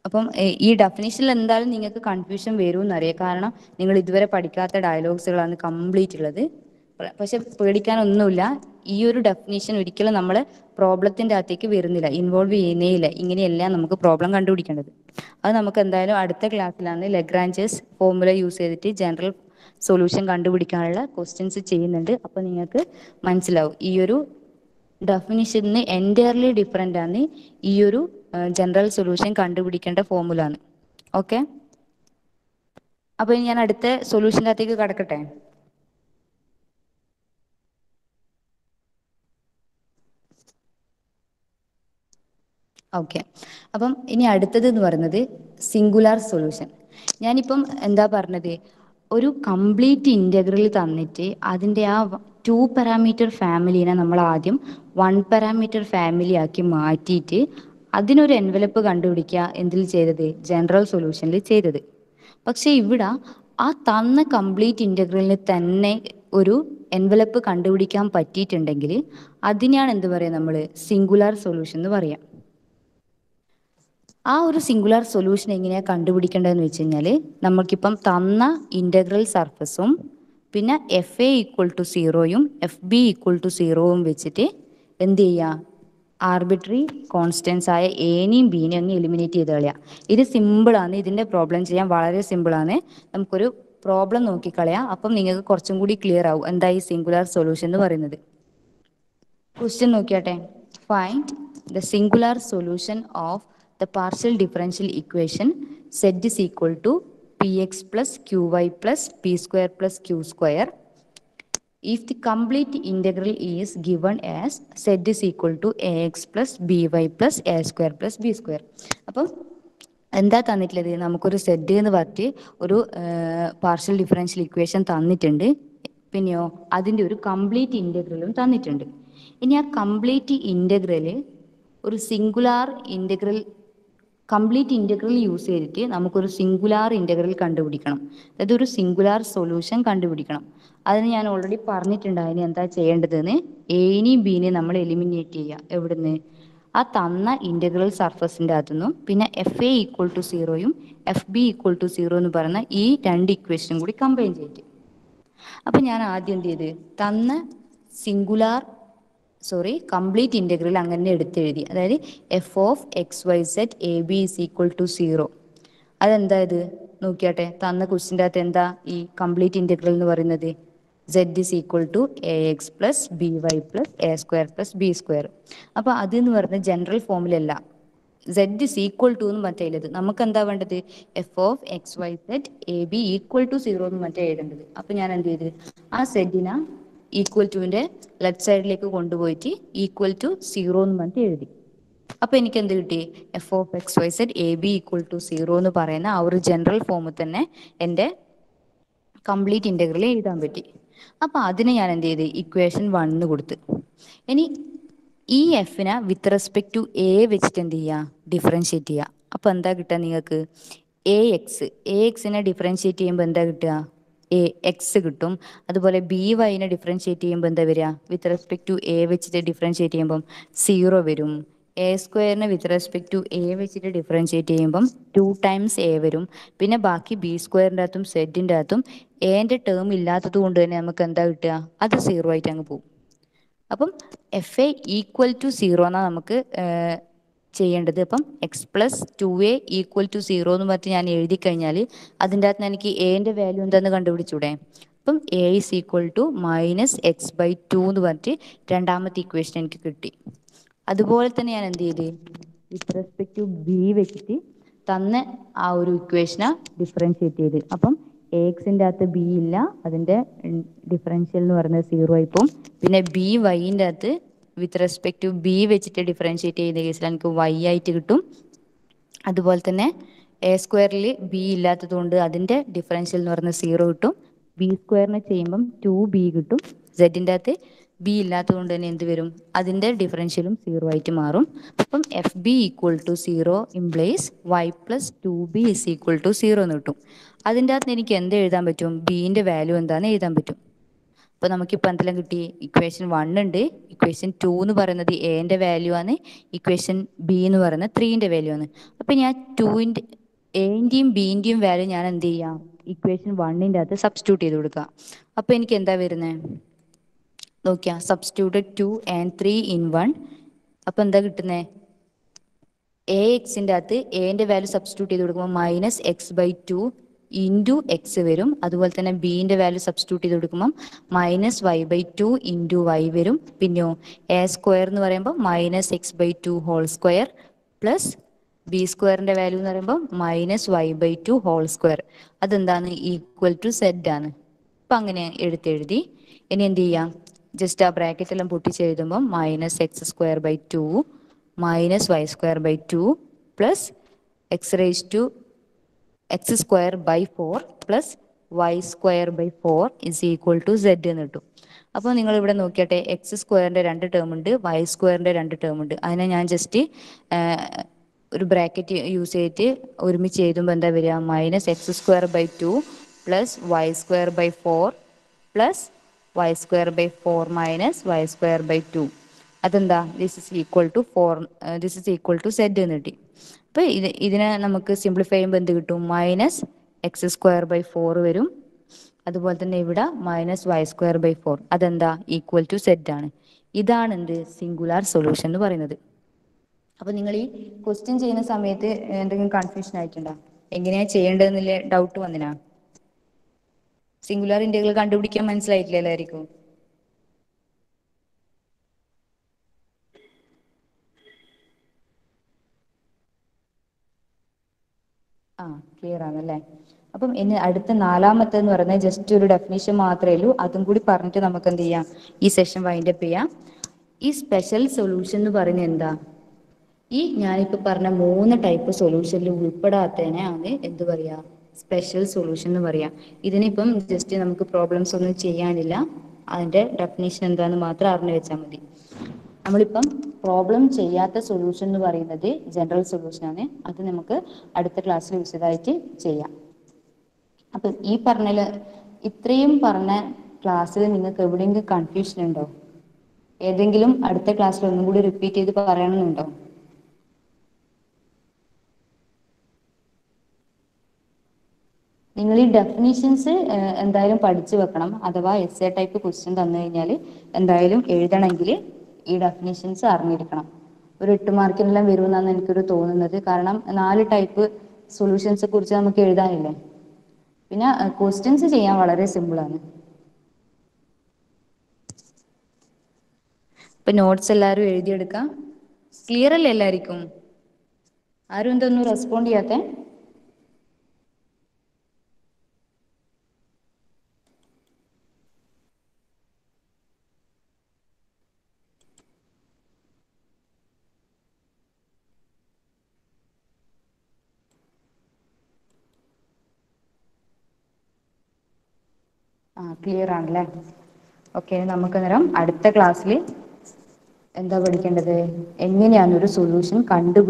അപ്പം ഈ ഡെഫിനേഷനിൽ എന്തായാലും നിങ്ങൾക്ക് കൺഫ്യൂഷൻ വരുമെന്നറിയാം, കാരണം നിങ്ങൾ ഇതുവരെ പഠിക്കാത്ത ഡയലോഗ്സുകളാണ് കംപ്ലീറ്റ് ഉള്ളത്. പക്ഷെ പേടിക്കാനൊന്നുമില്ല. ഈ ഒരു ഡെഫിനേഷൻ ഒരിക്കലും നമ്മൾ പ്രോബ്ലത്തിൻ്റെ അകത്തേക്ക് വരുന്നില്ല, ഇൻവോൾവ് ചെയ്യുന്നേ ഇല്ല. ഇങ്ങനെയല്ല നമുക്ക് പ്രോബ്ലം കണ്ടുപിടിക്കേണ്ടത്. അത് നമുക്ക് എന്തായാലും അടുത്ത ക്ലാസ്സിലാണ് ലഗ്രാഞ്ചസ് ഫോർമുല യൂസ് ചെയ്തിട്ട് ജനറൽ സൊല്യൂഷൻ കണ്ടുപിടിക്കാനുള്ള ക്വസ്റ്റ്യൻസ് ചെയ്യുന്നുണ്ട്. അപ്പോൾ നിങ്ങൾക്ക് മനസ്സിലാവും ഈ ഒരു ഡെഫിനിഷന് എൻറ്റയർലി ഡിഫറെൻ്റ് ആണ് ഈ ഒരു ജനറൽ സൊല്യൂഷൻ കണ്ടുപിടിക്കേണ്ട ഫോർമുല ആണ്. ഓക്കെ, അപ്പോൾ ഞാൻ അടുത്ത സൊല്യൂഷൻ്റെ അകത്തേക്ക് കടക്കട്ടെ. ഓക്കെ, അപ്പം ഇനി അടുത്തത് എന്ന് പറയുന്നത് സിംഗുലാർ സൊല്യൂഷൻ. ഞാനിപ്പം എന്താ പറഞ്ഞത്, ഒരു കംപ്ലീറ്റ് ഇൻ്റഗ്രൽ തന്നിട്ട് അതിൻ്റെ ആ 2 പാരാമീറ്റർ ഫാമിലിനെ നമ്മൾ ആദ്യം 1 പാരാമീറ്റർ ഫാമിലി ആക്കി മാറ്റിയിട്ട് അതിനൊരു എൻവലപ്പ് കണ്ടുപിടിക്കുക എന്തിൽ ചെയ്തത്, ജനറൽ സൊല്യൂഷനിൽ ചെയ്തത്. പക്ഷേ ഇവിടെ ആ തന്ന കംപ്ലീറ്റ് ഇൻ്റഗ്രലിന് തന്നെ ഒരു എൻവലപ്പ് കണ്ടുപിടിക്കാൻ പറ്റിയിട്ടുണ്ടെങ്കിൽ അതിനെയാണ് എന്ത് പറയുക, നമ്മൾ സിംഗുലാർ സൊല്യൂഷൻ എന്ന് പറയാം. ആ ഒരു സിംഗുലാർ സൊല്യൂഷൻ എങ്ങനെയാണ് കണ്ടുപിടിക്കേണ്ടതെന്ന് വെച്ച് കഴിഞ്ഞാൽ, നമുക്കിപ്പം തന്ന ഇൻ്റഗ്രൽ സർഫസും പിന്നെ എഫ് എ ഈക്വൽ ടു 0യും എഫ് ബി ഈക്വൽ ടു 0വും വെച്ചിട്ട് എന്ത് ചെയ്യുക, ആർബിട്രറി കോൺസ്റ്റൻസ് ആയ എനെയും ബീനെയും ഒന്ന് എലിമിനേറ്റ് ചെയ്ത് കളയാം. ഇത് സിമ്പിളാണ്, ഇതിൻ്റെ പ്രോബ്ലം ചെയ്യാൻ വളരെ സിമ്പിളാണ്. നമുക്കൊരു പ്രോബ്ലം നോക്കിക്കളയാം, അപ്പം നിങ്ങൾക്ക് കുറച്ചും കൂടി ക്ലിയർ ആവും എന്താ ഈ സിംഗുലാർ സൊല്യൂഷൻ എന്ന് പറയുന്നത്. ക്വസ്റ്റ്യൻ നോക്കിയാട്ടെ. Find the singular solution of the partial differential equation z is equal to px plus qy plus p square plus q square if the complete integral is given as z is equal to ax plus by plus a square plus b square. അപ്പം എന്താ തന്നിട്ടുള്ളത്, നമുക്കൊരു Z എന്ന് പറഞ്ഞിട്ട് ഒരു partial differential equation തന്നിട്ടുണ്ട്. പിന്നെയോ അതിൻ്റെ ഒരു കംപ്ലീറ്റ് ഇൻ്റഗ്രലും തന്നിട്ടുണ്ട്. ഇനി ആ കംപ്ലീറ്റ് ഇൻ്റഗ്രല് ഒരു singular integral, complete integral use ചെയ്തിട്ട് നമുക്കൊരു സിംഗുലാർ ഇൻ്റഗ്രൽ കണ്ടുപിടിക്കണം, അതായത് ഒരു സിംഗുലാർ സൊല്യൂഷൻ കണ്ടുപിടിക്കണം. അതിന് ഞാൻ ഓൾറെഡി പറഞ്ഞിട്ടുണ്ട് അതിന് എന്താ ചെയ്യേണ്ടതെന്ന്. എനെയും ബീനെയും നമ്മൾ എലിമിനേറ്റ് ചെയ്യുക. എവിടുന്ന്, ആ തന്ന ഇൻ്റഗ്രൽ സർഫസിൻ്റെ അകത്തുനിന്നും പിന്നെ എഫ് എ ഈക്വൽ ടു 0യും എഫ് ബി ഈക്വൽ ടു 0 എന്ന് പറയുന്ന ഈ 2 ഇക്വേഷനും കൂടി കമ്പൈൻ ചെയ്തിട്ട്. അപ്പം ഞാൻ ആദ്യം എന്ത് ചെയ്ത്, തന്ന കംപ്ലീറ്റ് ഇൻ്റഗ്രൽ അങ്ങനെ എടുത്തെഴുതി. അതായത് f of x y z a b is equal to 0. അതെന്താ ഇത് നോക്കിയാട്ടെ, തന്ന ക്വസ്റ്റിൻ്റെ അകത്ത് എന്താ ഈ കംപ്ലീറ്റ് ഇൻ്റഗ്രൽ എന്ന് പറയുന്നത്, z is equal to ax plus by plus a square plus b square. അപ്പോൾ അതെന്ന് പറയുന്നത് general ഫോമിലല്ല, z is equal to എന്ന് മറ്റേ എഴുതത്. നമുക്ക് എന്താ വേണ്ടത്, f of x y z a b equal to 0 എന്ന് മറ്റേ എഴുതേണ്ടത്. അപ്പം ഞാൻ എന്ത് ചെയ്ത്, ആ സെഡിനെ ഈക്വൽ ടുവിൻ്റെ ലെഫ്റ്റ് സൈഡിലേക്ക് കൊണ്ടുപോയിട്ട് ഈക്വൽ ടു 0 എന്ന് മറ്റേ എഴുതി. അപ്പോൾ എനിക്ക് എന്ത് കിട്ടി, f of x y z a b equal to 0 എന്ന് പറയുന്ന ആ ഒരു ജനറൽ ഫോമിൽ തന്നെ എൻ്റെ കംപ്ലീറ്റ് ഇൻ്റഗ്രൽ എഴുതാൻ പറ്റി. അപ്പോൾ അതിനെ ഞാൻ എന്ത് ചെയ്ത്, ഇക്വേഷൻ 1 കൊടുത്ത്. ഇനി ഈ എഫിനെ വിത്ത് റെസ്പെക്ട് ടു എ വെച്ചിട്ട് എന്ത് ചെയ്യുക, ഡിഫറൻഷ്യേറ്റ് ചെയ്യുക. അപ്പോൾ എന്താ കിട്ടുക നിങ്ങൾക്ക്, എ എക്സിനെ ഡിഫറൻഷ്യേറ്റ് ചെയ്യുമ്പോൾ എന്താ കിട്ടുക, എ എക്സ് കിട്ടും. അതുപോലെ ബി വൈനെ ഡിഫറൻഷ്യേറ്റ് ചെയ്യുമ്പോൾ എന്താ വരിക, വിത്ത് റെസ്പെക്ട് ടു എ വെച്ചിട്ട് ഡിഫറൻഷ്യേറ്റ് ചെയ്യുമ്പം 0 വരും. എ സ്ക്വയറിനെ വിത്ത് റെസ്പെക്ട് ടു എ വെച്ചിട്ട് ഡിഫറൻഷ്യേറ്റ് ചെയ്യുമ്പം 2 ടൈംസ് എ വരും. പിന്നെ ബാക്കി ബി സ്ക്വയറിൻ്റെ അകത്തും സെഡിൻ്റെ അകത്തും എൻ്റെ ടേം ഇല്ലാത്തത് കൊണ്ട് തന്നെ നമുക്ക് എന്താ കിട്ടുക, അത് 0 ആയിട്ട് അങ്ങ് പോകും. അപ്പം എഫ് എ ഈക്വൽ ടു 0 എന്നാണ് നമുക്ക് ചെയ്യേണ്ടത്. അപ്പം X plus 2a equal to 0 എന്ന് പറഞ്ഞിട്ട് ഞാൻ എഴുതി കഴിഞ്ഞാൽ അതിൻ്റെ അകത്ത് എനിക്ക് എൻ്റെ വാല്യൂ എന്താണെന്ന് കണ്ടുപിടിച്ചൂടെ. അപ്പം A is equal to -x/2 എന്ന് പറഞ്ഞിട്ട് രണ്ടാമത്തെ ഇക്വേഷൻ എനിക്ക് കിട്ടി. അതുപോലെ തന്നെ ഞാൻ എന്ത് ചെയ്ത്, വിത്ത് റെസ്പെക്ട് ടു ബി വെച്ചിട്ട് തന്ന ആ ഒരു ഇക്വേഷനെ ഡിഫറൻഷ്യേറ്റ് ചെയ്ത്. അപ്പം എക്സിൻ്റെ അകത്ത് ബി ഇല്ല, അതിൻ്റെ ഡിഫറൻഷ്യൽ എന്ന് പറയുന്നത് 0 ആയിപ്പോവും. പിന്നെ ബി വൈൻ്റെ അകത്ത് വിത്ത് റെസ്പെക്ട് ടു ബി വെച്ചിട്ട് ഡിഫറൻഷ്യേറ്റ് ചെയ്യുന്ന കേസിൽ എനിക്ക് y ആയിട്ട് കിട്ടും. അതുപോലെ തന്നെ എ സ്ക്വയറിൽ ബി ഇല്ലാത്തത് കൊണ്ട് അതിൻ്റെ ഡിഫറൻഷ്യൽ എന്ന് പറയുന്നത് 0 കിട്ടും. ബി സ്ക്വയറിനെ ചെയ്യുമ്പം 2b കിട്ടും. സെഡിൻ്റെ അകത്ത് ബി ഇല്ലാത്തത് കൊണ്ട് തന്നെ എന്ത് വരും, അതിൻ്റെ ഡിഫറൻഷ്യലും 0 ആയിട്ട് മാറും. അപ്പം f b equal to 0 implies y plus 2b is equal to 0 എന്ന് കിട്ടും. അതിൻ്റെ അകത്ത് എനിക്ക് എന്ത് എഴുതാൻ പറ്റും, ബീൻ്റെ വാല്യൂ എന്താണെന്ന് എഴുതാൻ പറ്റും. അപ്പോൾ നമുക്കിപ്പോൾ എന്തെല്ലാം കിട്ടി, ഇക്വേഷൻ 1 ഉണ്ട്, ഇക്വേഷൻ 2 എന്ന് പറയുന്നത് എൻ്റെ വാല്യൂ ആണ്, ഇക്വേഷൻ ബി എന്ന് പറയുന്നത് 3ൻ്റെ വാല്യൂ ആണ്. അപ്പോൾ ഞാൻ എൻ്റെയും ബീൻ്റെയും വാല്യൂ ഞാൻ എന്ത് ചെയ്യാം, ഇക്വേഷൻ 1ൻ്റെ അകത്ത് സബ്സ്റ്റിറ്റ്യൂട്ട് ചെയ്ത് കൊടുക്കുക. അപ്പോൾ എനിക്ക് എന്താ വരുന്നത്, നോക്കിയാ സബ്സ്റ്റിറ്റ്യൂട്ട് 2 and 3 in 1. അപ്പം എന്താ കിട്ടുന്നത്? എ എക്സിൻ്റെ അകത്ത് എൻ്റെ വാല്യൂ സബ്സ്റ്റിറ്റ്യൂട്ട് ചെയ്ത് കൊടുക്കുമ്പോൾ -x/2 ഇൻറ്റു എക്സ് വരും. അതുപോലെ തന്നെ ബീൻ്റെ വാല്യൂ സബ്സ്റ്റിറ്റ്യൂട്ട് ചെയ്ത് കൊടുക്കുമ്പോൾ -y/2 ഇൻറ്റു വൈ വരും. പിന്നെയോ a² എന്ന് പറയുമ്പോൾ -x/2 whole square plus b² value എന്ന് പറയുമ്പോൾ -y/2 ഹോൾ സ്ക്വയർ. അതെന്താണ്? ഈക്വൽ ടു z ആണ്. അപ്പം അങ്ങനെ എടുത്തെഴുതി. ഇനി എന്ത് ചെയ്യാം? ജസ്റ്റ് ആ ബ്രാക്കറ്റ് എല്ലാം പൊട്ടിച്ചെഴുതുമ്പോൾ -x²/2 -y²/2 plus x²/4 plus y²/4 is equal to z എന്ന് കിട്ടും. അപ്പോൾ നിങ്ങൾ ഇവിടെ നോക്കിയാട്ടെ, x² 2 ടേം ഉണ്ട്, y² 2 ടേം ഉണ്ട്. അതിനെ ഞാൻ ജസ്റ്റ് ഒരു ബ്രാക്കറ്റ് യൂസ് ചെയ്തിട്ട് ഒരുമിച്ച് എഴുതുമ്പോൾ എന്താ വരിക? -x²/2 plus y²/4 plus y²/4 minus y²/2. അതെന്താ? This is equal to z എന്ന് കിട്ടി. അപ്പോൾ ഇതിനെ നമുക്ക് സിംപ്ലിഫൈ ചെയ്യുമ്പോൾ എന്ത് കിട്ടും? -x²/4 വരും. അതുപോലെ തന്നെ ഇവിടെ -y²/4. അതെന്താ? ഈക്വൽ ടു z ആണ്. ഇതാണ് എന്ത്? സിംഗുലാർ സൊല്യൂഷൻ എന്ന് പറയുന്നത്. അപ്പോൾ നിങ്ങൾ ഈ ക്വസ്റ്റ്യൻ ചെയ്യുന്ന സമയത്ത് എന്തെങ്കിലും കൺഫ്യൂഷൻ ആയിട്ടുണ്ടോ? എങ്ങനെയാ ചെയ്യേണ്ടതെന്നില്ല ഡൗട്ട് വന്നിനാ? സിംഗുലാർ ഇന്റഗ്രൽ കണ്ടുപിടിക്കാൻ മനസ്സിലായിട്ടില്ല എല്ലാവർക്കും? ക്ലിയർ ആണല്ലേ? അപ്പം ഇനി അടുത്ത നാലാമത്തെന്ന് പറയുന്നത് ജസ്റ്റ് ഒരു ഡെഫിനിഷൻ മാത്രമേ ഉള്ളൂ. അതും കൂടി പറഞ്ഞിട്ട് നമുക്ക് എന്ത് ചെയ്യാം? ഈ സെഷൻ വൈൻഡപ്പ് ചെയ്യാം. ഈ സ്പെഷ്യൽ സൊല്യൂഷൻ എന്ന് പറയുന്നത് എന്താ? ഈ ഞാനിപ്പോൾ പറഞ്ഞ 3 ടൈപ്പ് സൊല്യൂഷനിൽ ഉൾപ്പെടാത്തതിനെ ആണ് എന്ത് പറയാ? സ്പെഷ്യൽ സൊല്യൂഷൻ എന്ന് പറയാം. ഇതിനിപ്പം ജസ്റ്റ് നമുക്ക് പ്രോബ്ലംസ് ഒന്നും ചെയ്യാനില്ല. അതിന്റെ ഡെഫിനിഷൻ എന്താന്ന് മാത്രം അറിഞ്ഞു വെച്ചാൽ മതി. നമ്മളിപ്പം പ്രോബ്ലം ചെയ്യാത്ത സൊല്യൂഷൻ എന്ന് പറയുന്നത് ജനറൽ സൊല്യൂഷൻ ആണ്. അത് നമുക്ക് അടുത്ത ക്ലാസ്സിൽ വിശദമായിട്ട് ചെയ്യാം. അപ്പം ഈ ഇത്രയും പറഞ്ഞ ക്ലാസ്സിൽ നിങ്ങൾക്ക് എവിടെയെങ്കിലും കൺഫ്യൂഷൻ ഉണ്ടോ? ഏതെങ്കിലും അടുത്ത ക്ലാസ്സിൽ ഒന്നും കൂടി റിപ്പീറ്റ് ചെയ്ത് പറയണമെന്നുണ്ടോ? നിങ്ങൾ ഈ ഡെഫിനിഷൻസ് എന്തായാലും പഠിച്ചു വെക്കണം. അഥവാ എസ്എ ടൈപ്പ് ക്വസ്റ്റ്യൻ തന്നു കഴിഞ്ഞാൽ എന്തായാലും എഴുതണമെങ്കിൽ ഈ ഡെഫിനിഷൻസ് അറിഞ്ഞിരിക്കണം. ഒരു 8 മാർക്കിനെല്ലാം വരുമെന്നാണ് എനിക്കൊരു തോന്നുന്നത്. കാരണം 4 ടൈപ്പ് സൊല്യൂഷൻസെ കുറിച്ച് നമുക്ക് എഴുതാനില്ലേ. പിന്നെ ക്വസ്റ്റ്യൻസ് ചെയ്യാൻ വളരെ സിമ്പിളാണ്. ഇപ്പൊ നോട്ട്സ് എല്ലാവരും എഴുതിയെടുക്കാം. ക്ലിയർ അല്ലേ എല്ലാവർക്കും? ആരും എന്തൊന്നും റെസ്പോണ്ട് ചെയ്യാത്തെ? ക്ലിയർ ആണല്ലേ? ഓക്കെ, നമുക്ക് അന്നേരം അടുത്ത ക്ലാസ്സിൽ എന്താ പഠിക്കേണ്ടത്? എങ്ങനെയാണ് ഒരു സൊല്യൂഷൻ കണ്ടുപിടിക്കുന്നത്